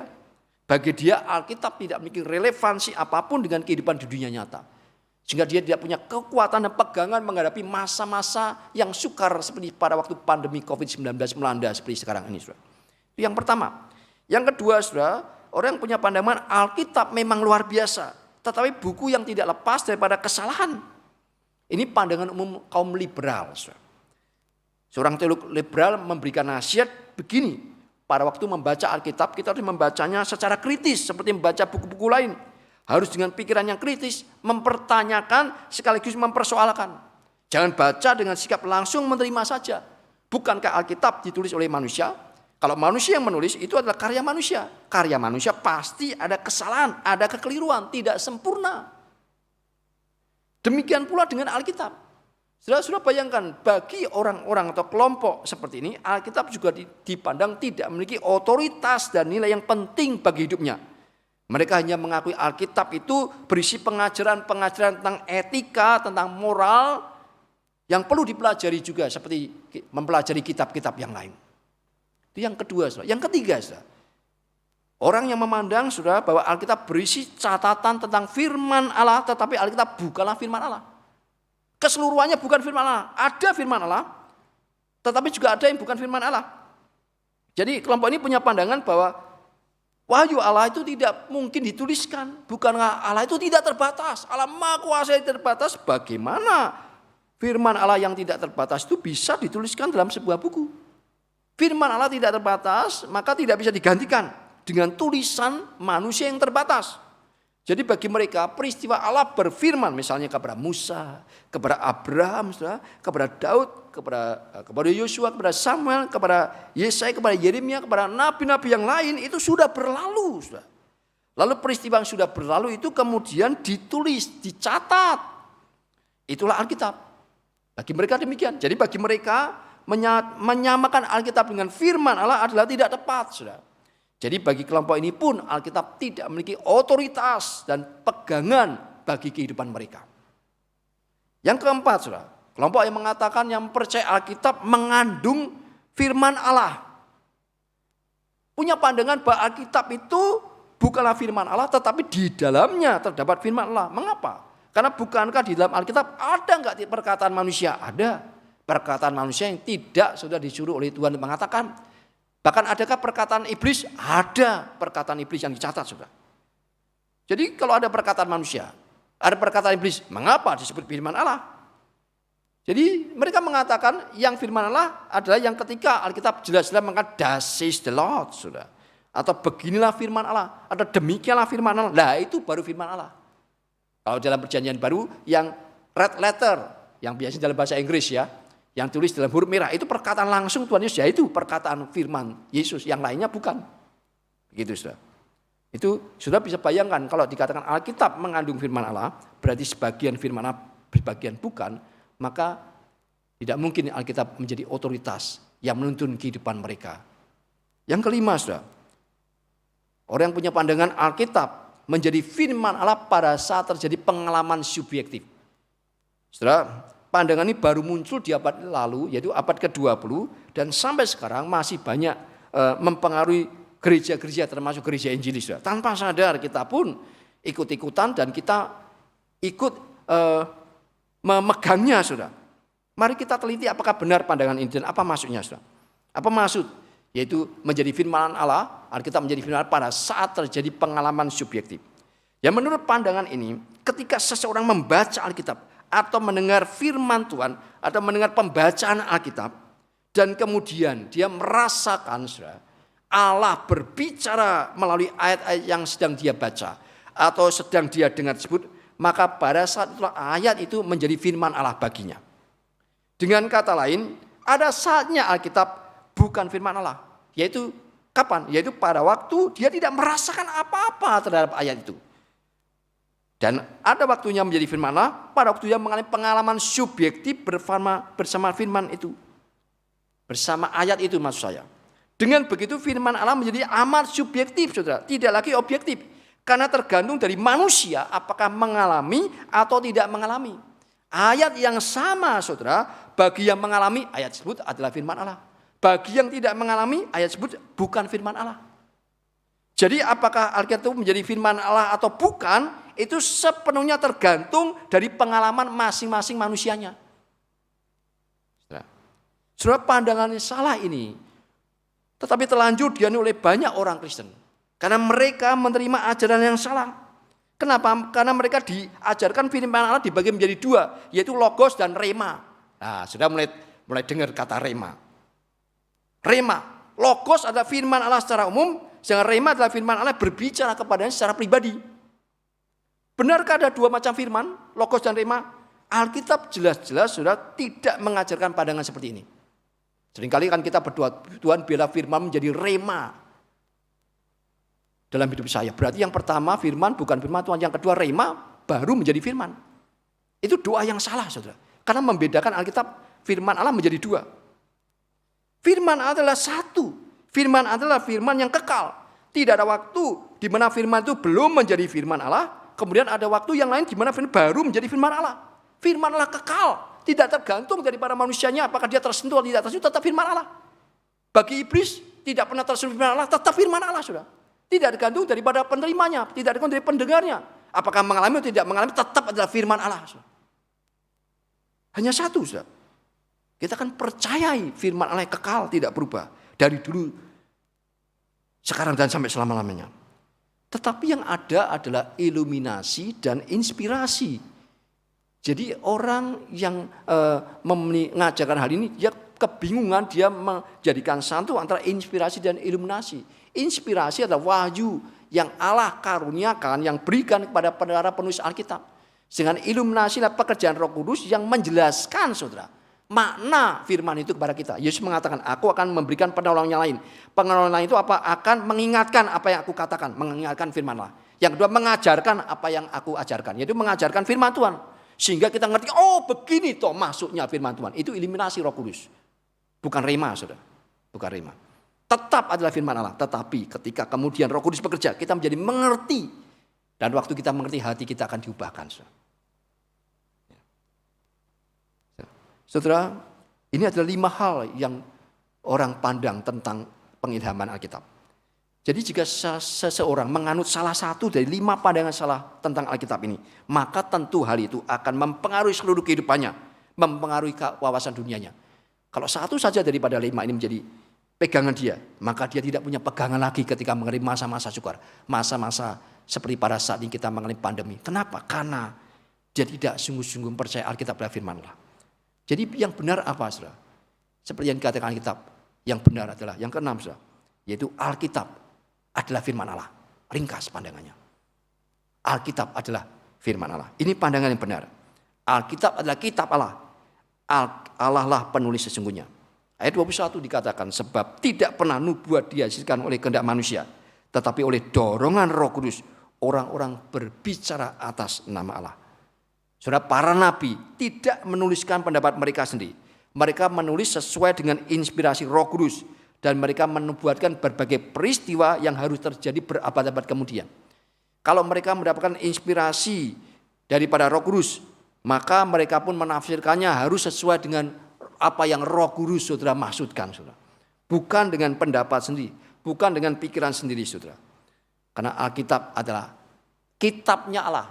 Bagi dia Alkitab tidak memiliki relevansi apapun dengan kehidupan di dunia nyata. Sehingga dia tidak punya kekuatan dan pegangan menghadapi masa-masa yang sukar seperti pada waktu pandemi COVID-19 melanda seperti sekarang ini. Saudara. Itu yang pertama. Yang kedua, saudara, orang yang punya pandangan Alkitab memang luar biasa. Tetapi buku yang tidak lepas daripada kesalahan. Ini pandangan umum kaum liberal. Saudara. Seorang teolog liberal memberikan nasihat begini. Pada waktu membaca Alkitab kita harus membacanya secara kritis seperti membaca buku-buku lain. Harus dengan pikiran yang kritis, mempertanyakan sekaligus mempersoalkan. Jangan baca dengan sikap langsung menerima saja. Bukankah Alkitab ditulis oleh manusia? Kalau manusia yang menulis itu adalah karya manusia. Karya manusia pasti ada kesalahan, ada kekeliruan, tidak sempurna. Demikian pula dengan Alkitab. Sudah bayangkan bagi orang-orang atau kelompok seperti ini, Alkitab juga dipandang tidak memiliki otoritas dan nilai yang penting bagi hidupnya. Mereka hanya mengakui Alkitab itu berisi pengajaran-pengajaran tentang etika, tentang moral yang perlu dipelajari juga seperti mempelajari kitab-kitab yang lain. Itu yang kedua, saudara. Yang ketiga, saudara. Orang yang memandang, saudara, bahwa Alkitab berisi catatan tentang firman Allah, tetapi Alkitab bukanlah firman Allah. Keseluruhannya bukan firman Allah. Ada firman Allah, tetapi juga ada yang bukan firman Allah. Jadi kelompok ini punya pandangan bahwa wahyu Allah itu tidak mungkin dituliskan. Bukankah Allah itu tidak terbatas? Allah Maha Kuasa yang terbatas. Bagaimana firman Allah yang tidak terbatas itu bisa dituliskan dalam sebuah buku? Firman Allah tidak terbatas, maka tidak bisa digantikan dengan tulisan manusia yang terbatas. Jadi bagi mereka peristiwa Allah berfirman misalnya kepada Musa, kepada Abraham, kepada Daud, kepada Yosua, kepada Samuel, kepada Yesaya, kepada Yeremia, kepada nabi-nabi yang lain itu sudah berlalu. Lalu peristiwa yang sudah berlalu itu kemudian ditulis, dicatat. Itulah Alkitab. Bagi mereka demikian. Jadi bagi mereka menyamakan Alkitab dengan firman Allah adalah tidak tepat, saudara. Jadi bagi kelompok ini pun Alkitab tidak memiliki otoritas dan pegangan bagi kehidupan mereka. Yang keempat, saudara, kelompok yang mengatakan yang percaya Alkitab mengandung firman Allah. Punya pandangan bahwa Alkitab itu bukanlah firman Allah tetapi di dalamnya terdapat firman Allah. Mengapa? Karena bukankah di dalam Alkitab ada enggak perkataan manusia? Ada perkataan manusia yang tidak sudah disuruh oleh Tuhan mengatakan. Bahkan adakah perkataan iblis? Ada perkataan iblis yang dicatat, saudara. Jadi kalau ada perkataan manusia, ada perkataan iblis, mengapa disebut firman Allah? Jadi mereka mengatakan yang firman Allah adalah yang ketika Alkitab jelas-jelas mengatakan "Thus says the Lord", saudara. Atau beginilah firman Allah, atau demikianlah firman Allah. Nah itu baru firman Allah. Kalau dalam perjanjian baru yang red letter, yang biasanya dalam bahasa Inggris ya, yang tulis dalam huruf merah itu perkataan langsung Tuhan Yesus, yaitu perkataan firman Yesus, yang lainnya bukan. Begitu, saudara. Itu sudah bisa bayangkan kalau dikatakan Alkitab mengandung firman Allah, berarti sebagian firman Allah, sebagian bukan, maka tidak mungkin Alkitab menjadi otoritas yang menuntun kehidupan mereka. Yang kelima, saudara, Orang yang punya pandangan Alkitab menjadi firman Allah pada saat terjadi pengalaman subjektif. Saudara, pandangan ini baru muncul di abad lalu, yaitu abad ke-20, dan sampai sekarang masih banyak mempengaruhi gereja-gereja, termasuk gereja Injilis. Saudara. Tanpa sadar kita pun ikut-ikutan dan kita ikut memegangnya, saudara. Mari kita teliti apakah benar pandangan ini dan apa maksudnya, saudara. Apa maksud? Yaitu menjadi firman Allah, Alkitab menjadi firman Allah pada saat terjadi pengalaman subjektif. Ya, menurut pandangan ini, ketika seseorang membaca Alkitab atau mendengar firman Tuhan atau mendengar pembacaan Alkitab dan kemudian dia merasakan, saudara, Allah berbicara melalui ayat-ayat yang sedang dia baca atau sedang dia dengar tersebut, maka pada saat itulah ayat itu menjadi firman Allah baginya. Dengan kata lain, ada saatnya Alkitab bukan firman Allah, yaitu kapan? Yaitu pada waktu dia tidak merasakan apa-apa terhadap ayat itu. Dan ada waktunya menjadi firman Allah pada waktu dia mengalami pengalaman subjektif bersama firman itu. Bersama ayat itu maksud saya. Dengan begitu firman Allah menjadi amat subjektif, saudara. Tidak lagi objektif. Karena tergantung dari manusia apakah mengalami atau tidak mengalami. Ayat yang sama, saudara, bagi yang mengalami ayat tersebut adalah firman Allah. Bagi yang tidak mengalami ayat tersebut bukan firman Allah. Jadi apakah Alkitab itu menjadi firman Allah atau bukan, itu sepenuhnya tergantung dari pengalaman masing-masing manusianya. Saudara, pandangannya salah ini, tetapi telanjur dianiaya oleh banyak orang Kristen. Karena mereka menerima ajaran yang salah. Kenapa? Karena mereka diajarkan firman Allah dibagi menjadi dua, yaitu logos dan rema. Nah, sudah mulai dengar kata rema. Rema, logos adalah firman Allah secara umum, sedangkan rema adalah firman Allah berbicara kepadanya secara pribadi. Benarkah ada dua macam firman, logos dan rema? Alkitab jelas-jelas sudah tidak mengajarkan pandangan seperti ini. Seringkali kan kita berdoa, Tuhan biarlah firman menjadi rema dalam hidup saya. Berarti yang pertama firman bukan firman Tuhan, yang kedua rema baru menjadi firman. Itu doa yang salah, saudara. Karena membedakan Alkitab firman Allah menjadi dua. Firman adalah satu. Firman adalah firman yang kekal. Tidak ada waktu di mana firman itu belum menjadi firman Allah. Kemudian ada waktu yang lain di mana firman baru menjadi firman Allah. Firman Allah kekal. Tidak tergantung daripada manusianya. Apakah dia tersentuh atau tidak tersentuh, tetap firman Allah. Bagi iblis tidak pernah tersentuh firman Allah, tetap firman Allah, saudara. Tidak tergantung daripada penerimanya. Tidak tergantung dari pendengarnya. Apakah mengalami atau tidak mengalami, tetap adalah firman Allah, saudara. Hanya satu, saudara. Kita akan percayai firman Allah yang kekal, tidak berubah. Dari dulu, sekarang dan sampai selama-lamanya. Tetapi yang ada adalah iluminasi dan inspirasi. Jadi orang yang mengajarkan hal ini, dia kebingungan, dia menjadikan satu antara inspirasi dan iluminasi. Inspirasi adalah wahyu yang Allah karuniakan, yang berikan kepada para penulis Alkitab. Dengan iluminasi adalah pekerjaan Roh Kudus yang menjelaskan, saudara, makna firman itu kepada kita. Yesus mengatakan, aku akan memberikan penolong yang lain. Penolong lain itu apa? Akan mengingatkan apa yang aku katakan, mengingatkan firman Allah. Yang kedua, mengajarkan apa yang aku ajarkan, yaitu mengajarkan firman Tuhan. Sehingga kita ngerti, oh begini toh maksudnya firman Tuhan. Itu iluminasi Roh Kudus. Bukan rema, saudara. Bukan rema. Tetap adalah firman Allah. Tetapi ketika kemudian Roh Kudus bekerja, kita menjadi mengerti. Dan waktu kita mengerti, hati kita akan diubahkan, saudara. Saudara, ini adalah 5 hal yang orang pandang tentang pengilhaman Alkitab. Jadi jika seseorang menganut salah satu dari 5 pandangan salah tentang Alkitab ini, maka tentu hal itu akan mempengaruhi seluruh kehidupannya, mempengaruhi wawasan dunianya. Kalau satu saja daripada 5 ini menjadi pegangan dia, maka dia tidak punya pegangan lagi ketika mengalami masa-masa sukar, masa-masa seperti pada saat ini kita mengalami pandemi. Kenapa? Karena dia tidak sungguh-sungguh percaya Alkitab adalah firman Allah. Jadi yang benar apa, saudara? Seperti yang dikatakan Alkitab, yang benar adalah yang ke-6, saudara, yaitu Alkitab adalah firman Allah. Ringkas pandangannya. Alkitab adalah firman Allah. Ini pandangan yang benar. Alkitab adalah kitab Allah. Allah lah penulis sesungguhnya. Ayat 21 dikatakan, sebab tidak pernah nubuat dihasilkan oleh kehendak manusia, tetapi oleh dorongan Roh Kudus orang-orang berbicara atas nama Allah. Saudara, para nabi tidak menuliskan pendapat mereka sendiri. Mereka menulis sesuai dengan inspirasi Roh Kudus Dan mereka menubuatkan berbagai peristiwa yang harus terjadi berabad-abad kemudian. Kalau mereka mendapatkan inspirasi daripada Roh Kudus, maka mereka pun menafsirkannya harus sesuai dengan apa yang Roh Kudus saudara maksudkan, saudara. Bukan dengan pendapat sendiri, bukan dengan pikiran sendiri, saudara. Karena Alkitab adalah kitabnya Allah.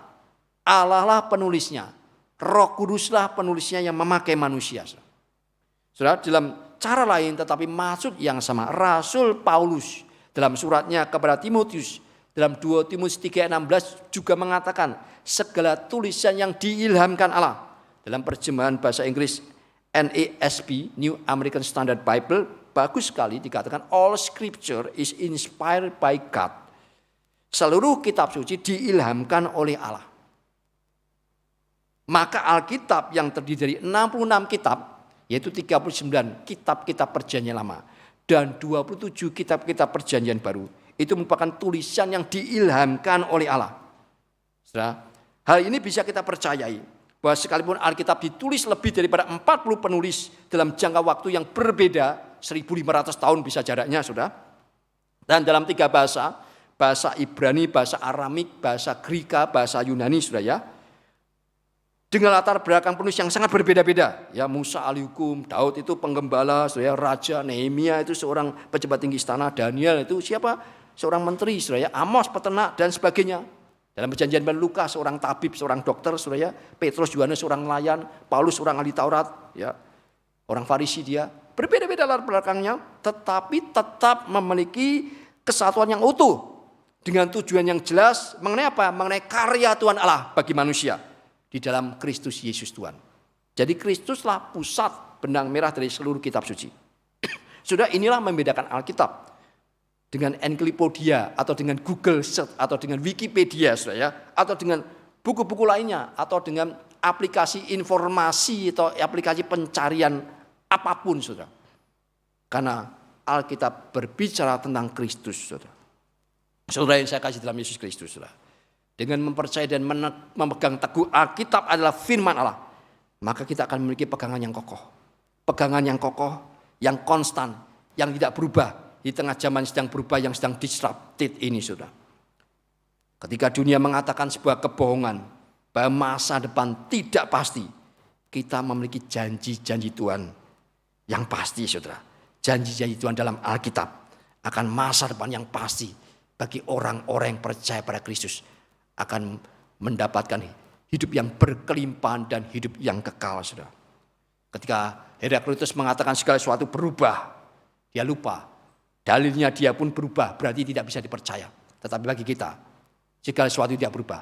Allah lah penulisnya. Roh Kuduslah penulisnya yang memakai manusia. Saudara, dalam cara lain tetapi maksud yang sama, Rasul Paulus dalam suratnya kepada Timotius dalam 2 Timotius 3:16 juga mengatakan segala tulisan yang diilhamkan Allah. Dalam terjemahan bahasa Inggris NASB, New American Standard Bible, bagus sekali dikatakan all scripture is inspired by God. Seluruh kitab suci diilhamkan oleh Allah. Maka Alkitab yang terdiri dari 66 kitab, yaitu 39 kitab-kitab perjanjian lama dan 27 kitab-kitab perjanjian baru, itu merupakan tulisan yang diilhamkan oleh Allah. Saudara, hal ini bisa kita percayai bahwa sekalipun Alkitab ditulis lebih daripada 40 penulis dalam jangka waktu yang berbeda, 1500 tahun bisa jaraknya, saudara. Dan dalam 3 bahasa, bahasa Ibrani, bahasa Aramik, bahasa Greka, bahasa Yunani, saudara ya. Dengan latar belakang penulis yang sangat berbeda-beda. Ya, Musa ahli hukum, Daud itu penggembala, saudara, raja, Nehemia itu seorang pejabat tinggi istana, Daniel itu siapa? Seorang menteri, saudara, Amos peternak dan sebagainya. Dalam perjanjian baru Lukas seorang tabib, seorang dokter, saudara, Petrus, Yohanes seorang nelayan, Paulus seorang ahli Taurat, ya. Orang Farisi dia. Berbeda-beda latar belakangnya, tetapi tetap memiliki kesatuan yang utuh dengan tujuan yang jelas mengenai apa? Mengenai karya Tuhan Allah bagi manusia di dalam Kristus Yesus Tuhan. Jadi Kristuslah pusat benang merah dari seluruh kitab suci. Sudah, inilah membedakan Alkitab dengan Encyclopedia atau dengan Google Search atau dengan Wikipedia, saudara ya, atau dengan buku-buku lainnya atau dengan aplikasi informasi atau aplikasi pencarian apapun, saudara. Karena Alkitab berbicara tentang Kristus, saudara. Saudara yang saya kasih dalam Yesus Kristus, saudara. Dengan mempercayai dan memegang teguh Alkitab adalah firman Allah, maka kita akan memiliki pegangan yang kokoh. Pegangan yang kokoh, yang konstan, yang tidak berubah di tengah zaman sedang berubah yang sedang disrupted ini, saudara. Ketika dunia mengatakan sebuah kebohongan bahwa masa depan tidak pasti, kita memiliki janji-janji Tuhan yang pasti, saudara. Janji-janji Tuhan dalam Alkitab akan masa depan yang pasti bagi orang-orang yang percaya pada Kristus, akan mendapatkan hidup yang berkelimpahan dan hidup yang kekal, saudara. Ketika Heraklitus mengatakan segala sesuatu berubah, dia lupa. Dalilnya dia pun berubah, berarti tidak bisa dipercaya. Tetapi bagi kita, segala sesuatu tidak berubah.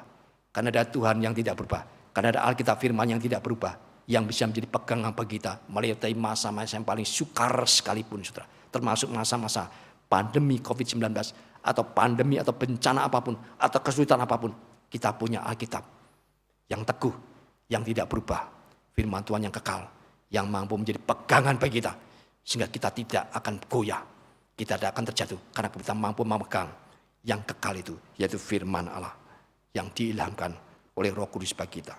Karena ada Tuhan yang tidak berubah. Karena ada Alkitab firman yang tidak berubah. Yang bisa menjadi pegangan bagi kita melewati masa-masa yang paling sukar sekalipun, saudara. Termasuk masa-masa pandemi COVID-19 atau pandemi atau bencana apapun atau kesulitan apapun, kita punya Alkitab yang teguh, yang tidak berubah, firman Tuhan yang kekal, yang mampu menjadi pegangan bagi kita sehingga kita tidak akan goyah, kita tidak akan terjatuh karena kita mampu memegang yang kekal itu, yaitu firman Allah yang diilhamkan oleh Roh Kudus bagi kita.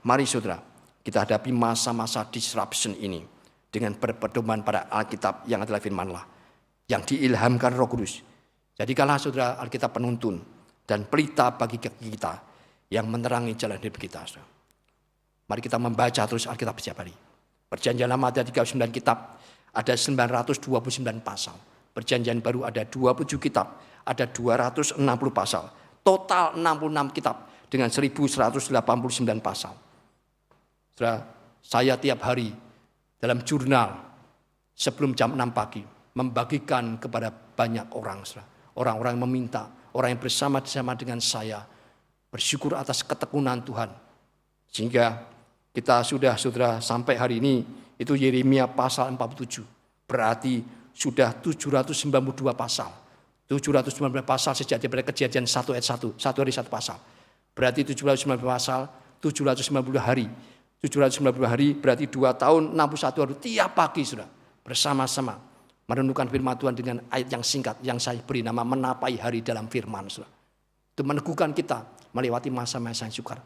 Mari saudara, kita hadapi masa-masa disruption ini dengan berpedoman pada Alkitab yang adalah firman Allah yang diilhamkan Roh Kudus. Jadikanlah saudara Alkitab penuntun dan pelita bagi kita yang menerangi jalan hidup kita, saudara. Mari kita membaca terus Alkitab setiap hari. Perjanjian Lama ada 39 kitab, ada 929 pasal. Perjanjian Baru ada 27 kitab, ada 260 pasal. Total 66 kitab dengan 1189 pasal. Saudara, saya tiap hari dalam jurnal sebelum jam 6 pagi membagikan kepada banyak orang, saudara. Orang-orang yang meminta, orang yang bersama-sama dengan saya bersyukur atas ketekunan Tuhan. Sehingga kita sudah, saudara, sampai hari ini itu Yeremia pasal 47. Berarti sudah 792 pasal. 792 pasal sejak daripada Kejadian 1 ayat 1. Satu hari satu pasal. Berarti 792 pasal, 790 hari. 790 hari berarti 2 tahun 61 hari tiap pagi, saudara. Bersama-sama merenungkan firman Tuhan dengan ayat yang singkat yang saya beri nama menapai hari dalam firman, saudara. Itu meneguhkan kita melewati masa-masa yang sukar.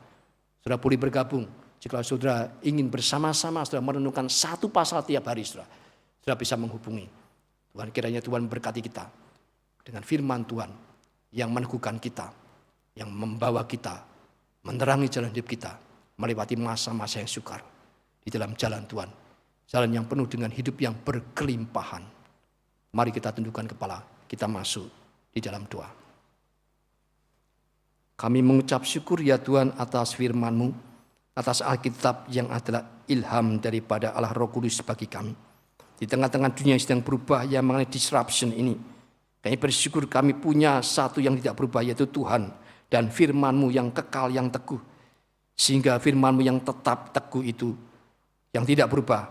Saudara boleh bergabung jika saudara ingin bersama-sama saudara merenungkan satu pasal tiap hari, saudara. Saudara bisa menghubungi Tuhan, kiranya Tuhan berkati kita dengan firman Tuhan yang meneguhkan kita, yang membawa kita menerangi jalan hidup kita, melewati masa-masa yang sukar di dalam jalan Tuhan, jalan yang penuh dengan hidup yang berkelimpahan. Mari kita tundukkan kepala, kita masuk di dalam doa. Kami mengucap syukur ya Tuhan atas firman-Mu, atas Alkitab yang adalah ilham daripada Allah Roh Kudus bagi kami. Di tengah-tengah dunia yang sedang berubah yang mengenai disruption ini, kami bersyukur kami punya satu yang tidak berubah, yaitu Tuhan dan firman-Mu yang kekal, yang teguh. Sehingga firman-Mu yang tetap teguh itu, yang tidak berubah,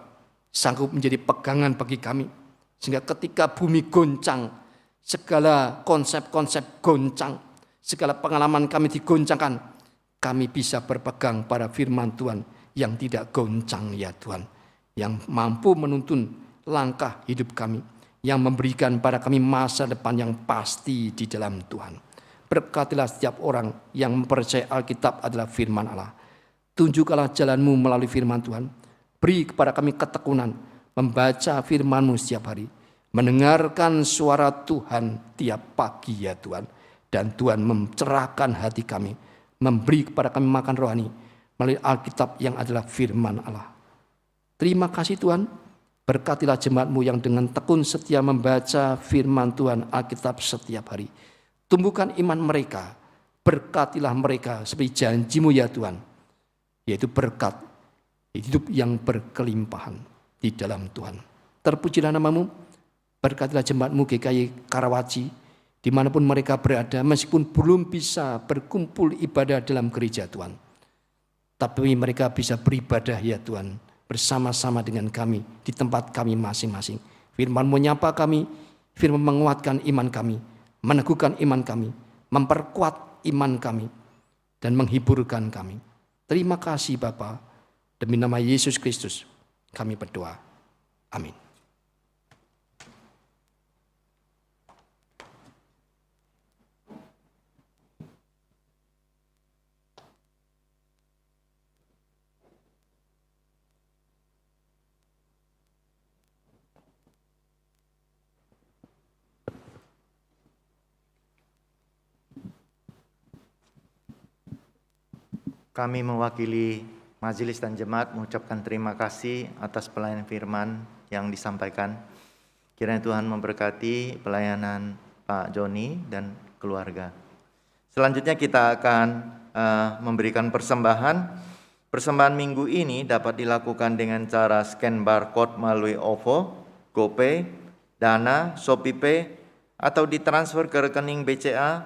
sanggup menjadi pegangan bagi kami. Sehingga ketika bumi goncang, segala konsep-konsep goncang, segala pengalaman kami digoncangkan, kami bisa berpegang pada firman Tuhan yang tidak goncang ya Tuhan. Yang mampu menuntun langkah hidup kami, yang memberikan pada kami masa depan yang pasti di dalam Tuhan. Berkatilah setiap orang yang mempercayai Alkitab adalah firman Allah. Tunjukkanlah jalan-Mu melalui firman Tuhan. Beri kepada kami ketekunan membaca firman-Mu setiap hari, mendengarkan suara Tuhan tiap pagi ya Tuhan. Dan Tuhan mencerahkan hati kami, memberi kepada kami makan rohani melalui Alkitab yang adalah firman Allah. Terima kasih Tuhan, berkatilah jemaat-Mu yang dengan tekun setia membaca firman Tuhan Alkitab setiap hari. Tumbuhkan iman mereka, berkatilah mereka seperti janji-Mu ya Tuhan, yaitu berkat hidup yang berkelimpahan di dalam Tuhan. Terpujilah nama-Mu, berkatilah jemaat-Mu GKI Karawaci, dimanapun mereka berada, meskipun belum bisa berkumpul ibadah dalam gereja Tuhan, tapi mereka bisa beribadah ya Tuhan, bersama-sama dengan kami, di tempat kami masing-masing. Firman menyapa kami, firman menguatkan iman kami, meneguhkan iman kami, memperkuat iman kami, dan menghiburkan kami. Terima kasih Bapa, demi nama Yesus Kristus kami berdoa. Amin. Kami mewakili majelis dan jemaat mengucapkan terima kasih atas pelayanan firman yang disampaikan. Kiranya Tuhan memberkati pelayanan Pak Joni dan keluarga. Selanjutnya kita akan memberikan persembahan. Persembahan minggu ini dapat dilakukan dengan cara scan barcode melalui OVO, GoPay, Dana, ShopeePay, atau ditransfer ke rekening BCA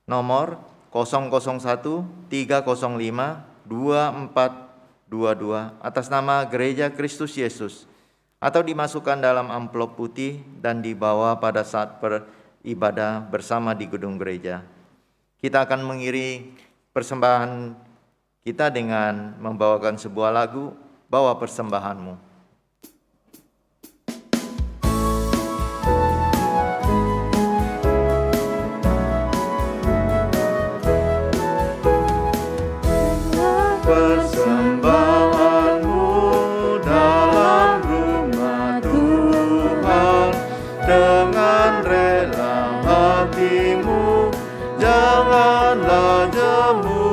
nomor 001-305-2422 atas nama Gereja Kristus Yesus, atau dimasukkan dalam amplop putih dan dibawa pada saat beribadah bersama di gedung gereja. Kita akan mengiringi persembahan kita dengan membawakan sebuah lagu, Bawa Persembahanmu. Persembahanmu dalam rumah Tuhan, dengan rela hatimu, janganlah jemu.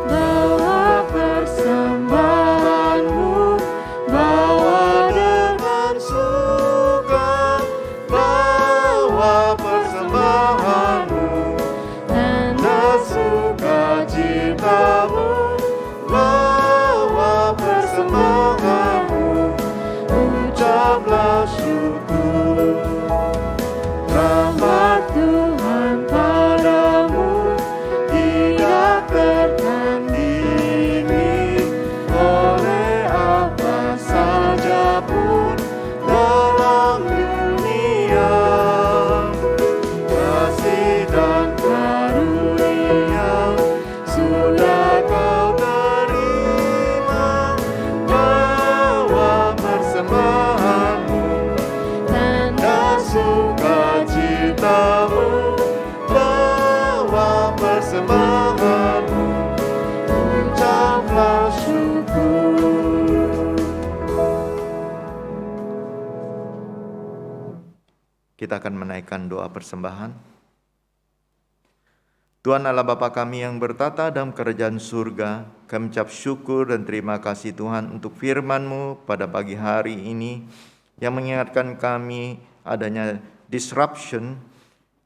Bawa persembahanmu Kita akan menaikkan doa persembahan. Tuhan Allah Bapa kami yang bertata dalam kerajaan surga, kami ucap syukur dan terima kasih Tuhan untuk firman-Mu pada pagi hari ini yang mengingatkan kami adanya disruption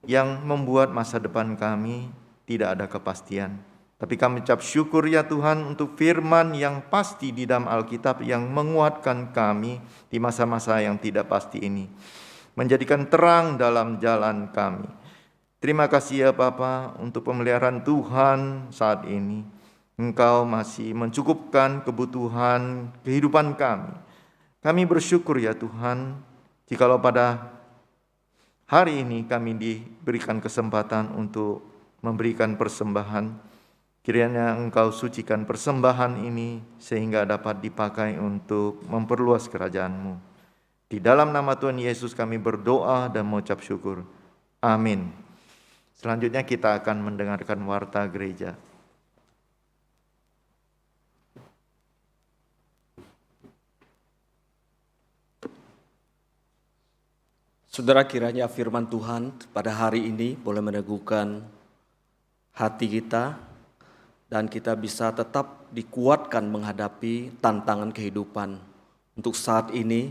yang membuat masa depan kami tidak ada kepastian. Tapi kami ucap syukur ya Tuhan untuk firman yang pasti di dalam Alkitab yang menguatkan kami di masa-masa yang tidak pasti ini, menjadikan terang dalam jalan kami. Terima kasih ya Bapa untuk pemeliharaan Tuhan saat ini. Engkau masih mencukupkan kebutuhan kehidupan kami. Kami bersyukur ya Tuhan, jikalau pada hari ini kami diberikan kesempatan untuk memberikan persembahan. Kiranya Engkau sucikan persembahan ini sehingga dapat dipakai untuk memperluas kerajaan-Mu. Di dalam nama Tuhan Yesus kami berdoa dan mengucap syukur. Amin. Selanjutnya kita akan mendengarkan warta gereja. Saudara, kiranya firman Tuhan pada hari ini boleh meneguhkan hati kita dan kita bisa tetap dikuatkan menghadapi tantangan kehidupan untuk saat ini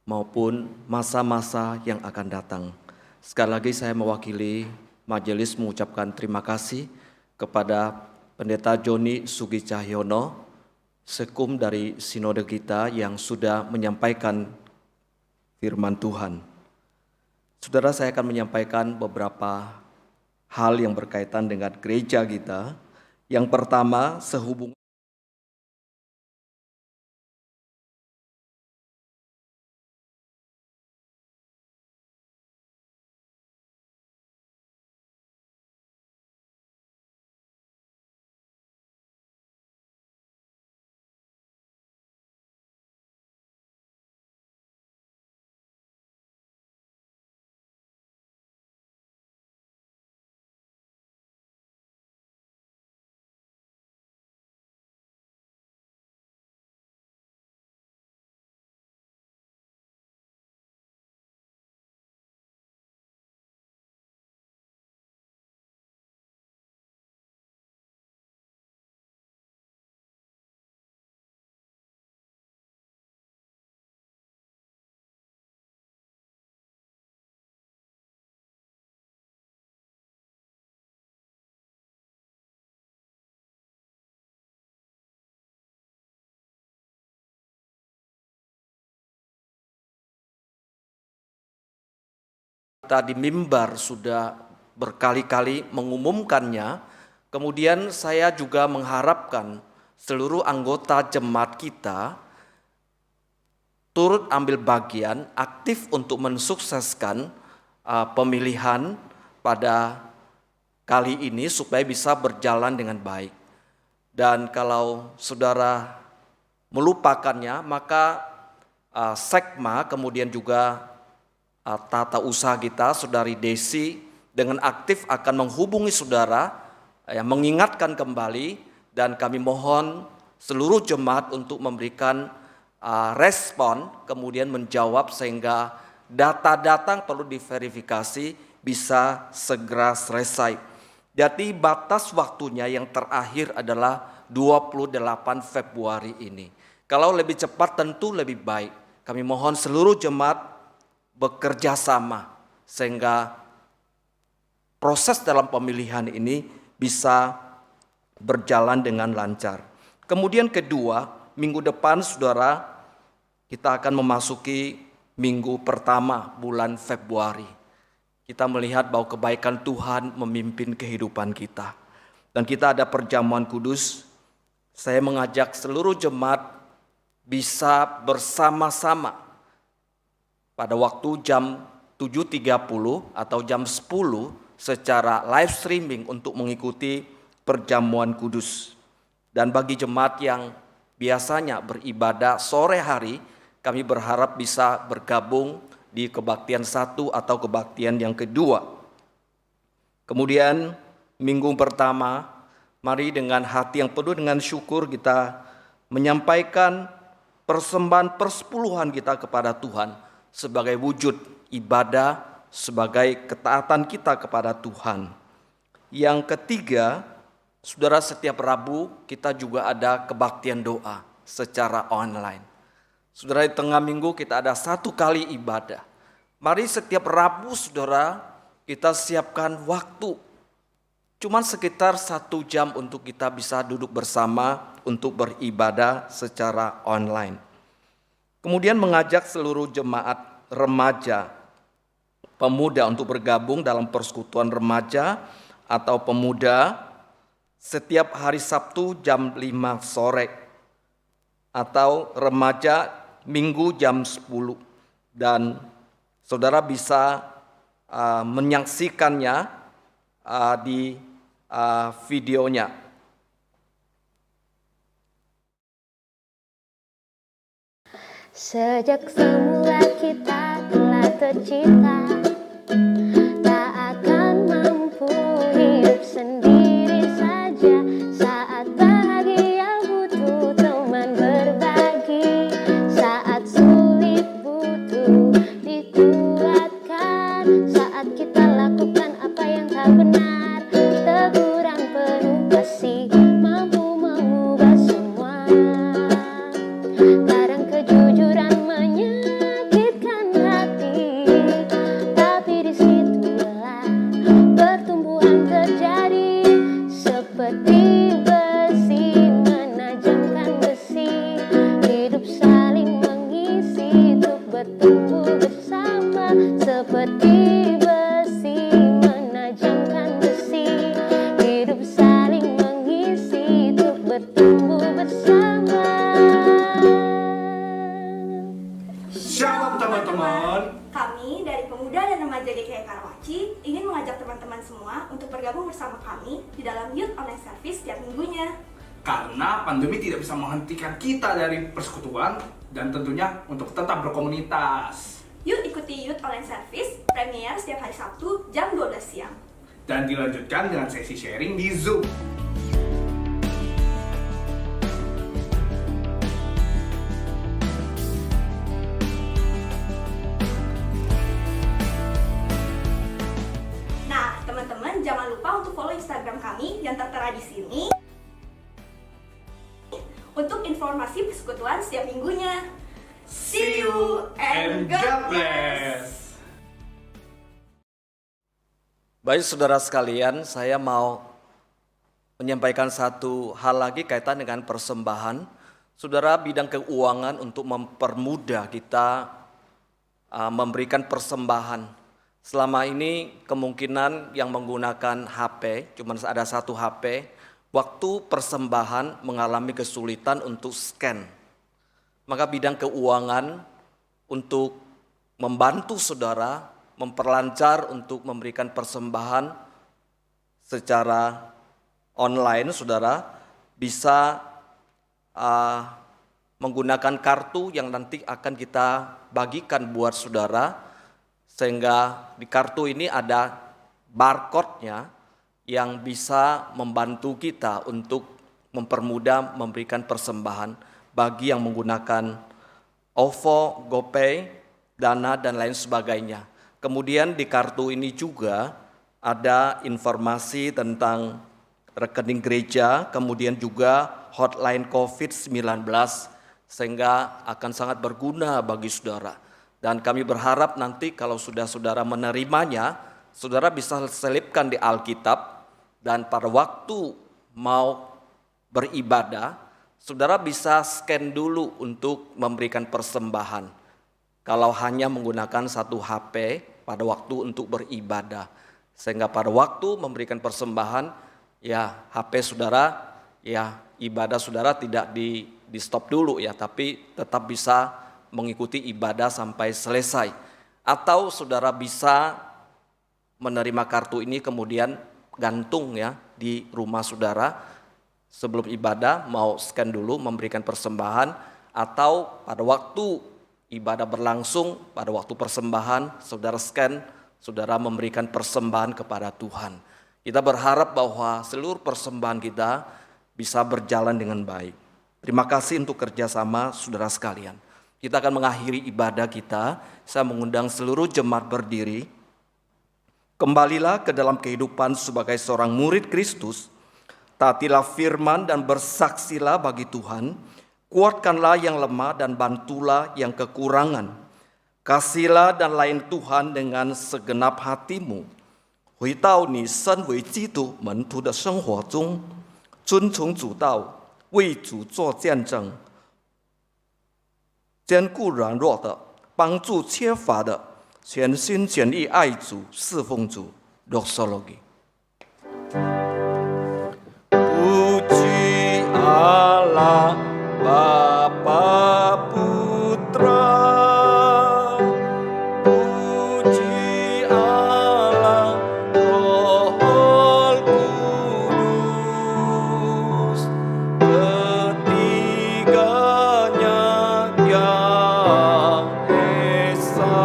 maupun masa-masa yang akan datang. Sekali lagi saya mewakili majelis mengucapkan terima kasih kepada Pendeta Joni Sugi Cahyono, sekum dari sinode kita yang sudah menyampaikan firman Tuhan. Saudara, saya akan menyampaikan beberapa hal yang berkaitan dengan gereja kita. Yang pertama, sehubungan kita di mimbar sudah berkali-kali mengumumkannya, kemudian saya juga mengharapkan seluruh anggota jemaat kita turut ambil bagian aktif untuk mensukseskan pemilihan pada kali ini supaya bisa berjalan dengan baik. Dan kalau saudara melupakannya, maka sekma kemudian juga tata usaha kita, Saudari Desi, dengan aktif akan menghubungi saudara, mengingatkan kembali, dan kami mohon seluruh jemaat untuk memberikan respon, kemudian menjawab sehingga data-data yang perlu diverifikasi bisa segera selesai. Jadi batas waktunya yang terakhir adalah 28 Februari ini. Kalau lebih cepat tentu lebih baik. Kami mohon seluruh jemaat bekerja sama sehingga proses dalam pemilihan ini bisa berjalan dengan lancar. Kemudian kedua, minggu depan saudara, kita akan memasuki minggu pertama bulan Februari. Kita melihat bahwa kebaikan Tuhan memimpin kehidupan kita. Dan kita ada perjamuan kudus. Saya mengajak seluruh jemaat bisa bersama-sama pada waktu jam 7.30 atau jam 10 secara live streaming untuk mengikuti perjamuan kudus. Dan bagi jemaat yang biasanya beribadah sore hari, kami berharap bisa bergabung di kebaktian satu atau kebaktian yang kedua. Kemudian minggu pertama, mari dengan hati yang penuh dengan syukur kita menyampaikan persembahan persepuluhan kita kepada Tuhan sebagai wujud ibadah sebagai ketaatan kita kepada Tuhan. Yang ketiga, saudara, setiap Rabu kita juga ada kebaktian doa secara online. Saudara, di tengah minggu kita ada 1 kali ibadah. Mari setiap Rabu, saudara, kita siapkan waktu cuman sekitar 1 jam untuk kita bisa duduk bersama untuk beribadah secara online. Kemudian mengajak seluruh jemaat remaja, pemuda untuk bergabung dalam persekutuan remaja atau pemuda setiap hari Sabtu jam 5 sore atau remaja Minggu jam 10. Dan saudara bisa menyaksikannya di videonya. Sejak semula kita telah tercipta, tak akan mampu hidup sendiri saja. Saat bahagia butuh teman berbagi, saat sulit butuh dikuatkan. Saat kita lakukan apa yang tak benar, teguran penuh kasih mampu mengubah semua. Kadang kejujuran menyakitkan hati, tapi disitulah pertumbuhan terjadi. Seperti besi menajamkan besi, hidup saling mengisi untuk bertumbuh bersama. Seperti besi menajamkan besi, hidup saling mengisi untuk bertumbuh bersama. Shalom teman-teman. Kami dari Pemuda dan Remaja GKI Karawaci ingin mengajak teman-teman semua untuk bergabung bersama kami di dalam Youth Online Service setiap minggunya. Karena pandemi tidak bisa menghentikan kita dari persekutuan dan tentunya untuk tetap berkomunitas. Yuk ikuti Youth Online Service premier setiap hari Sabtu jam 12 siang. Dan dilanjutkan dengan sesi sharing di Zoom. Nah, teman-teman jangan lupa untuk follow Instagram kami yang tertera di sini untuk informasi persekutuan setiap minggunya. See you and God bless. Baik saudara sekalian, saya mau menyampaikan satu hal lagi kaitan dengan persembahan. Saudara, bidang keuangan untuk mempermudah kita memberikan persembahan. Selama ini kemungkinan yang menggunakan HP, cuma ada 1 HP, waktu persembahan mengalami kesulitan untuk scan. Maka bidang keuangan untuk membantu saudara memperlancar untuk memberikan persembahan secara online, saudara bisa menggunakan kartu yang nanti akan kita bagikan buat saudara, sehingga di kartu ini ada barcode-nya yang bisa membantu kita untuk mempermudah memberikan persembahan bagi yang menggunakan OVO, GoPay, Dana, dan lain sebagainya. Kemudian di kartu ini juga ada informasi tentang rekening gereja, kemudian juga hotline COVID-19, sehingga akan sangat berguna bagi saudara. Dan kami berharap nanti kalau sudah saudara menerimanya, saudara bisa selipkan di Alkitab, dan pada waktu mau beribadah, saudara bisa scan dulu untuk memberikan persembahan. Kalau hanya menggunakan 1 HP pada waktu untuk beribadah. Sehingga pada waktu memberikan persembahan, ya HP saudara, ya ibadah saudara tidak di stop dulu ya, tapi tetap bisa mengikuti ibadah sampai selesai. Atau saudara bisa menerima kartu ini kemudian gantung ya di rumah saudara. Sebelum ibadah mau scan dulu memberikan persembahan, atau pada waktu ibadah berlangsung, pada waktu persembahan saudara scan, saudara memberikan persembahan kepada Tuhan. Kita berharap bahwa seluruh persembahan kita bisa berjalan dengan baik. Terima kasih untuk kerjasama saudara sekalian. Kita akan mengakhiri ibadah kita. Saya mengundang seluruh jemaat berdiri. Kembalilah ke dalam kehidupan sebagai seorang murid Kristus. Taatilah firman dan bersaksilah bagi Tuhan. Kuatkanlah yang lemah dan bantulah yang kekurangan. Kasihlah dan layani Tuhan dengan segenap hatimu. 回到你身为基督门徒的生活中，遵从主道，为主做见证，兼顾软弱的，帮助缺乏的，全心全意爱主，侍奉主。Doxology。Puji Allah Bapa Putra, puji Allah Roh Kudus, ketiganya yang esa.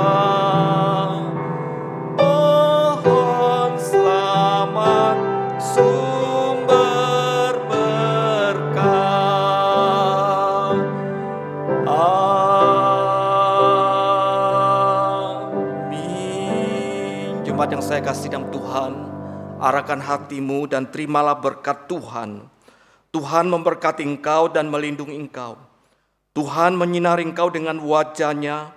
Pohon selamat sumber berkah. Amin. Jemaat yang saya kasih dalam Tuhan, arahkan hatimu dan terimalah berkat Tuhan. Tuhan memberkati engkau dan melindungi engkau. Tuhan menyinari engkau dengan wajah-Nya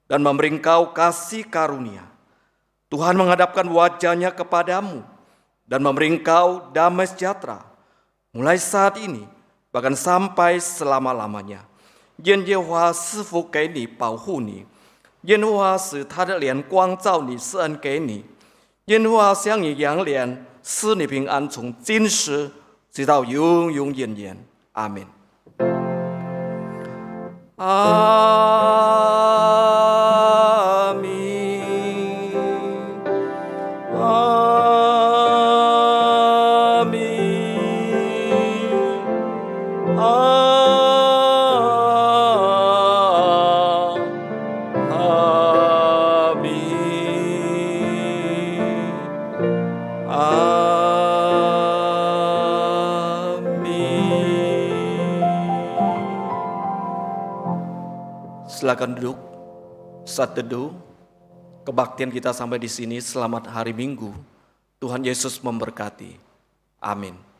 dan memberi engkau kasih karunia. Tuhan menghadapkan wajah-Nya kepadamu dan memberi engkau damai sejahtera. Mulai saat ini, bahkan sampai selama-lamanya. 愿耶和华赐福给你，保护你；愿耶和华使他的脸光照你，施恩给你；愿耶和华向你扬脸，赐你平安，从今时直到永永远远。阿门。阿门。阿门。Silakan duduk. Saat teduh, kebaktian kita sampai di sini. Selamat hari Minggu. Tuhan Yesus memberkati. Amin.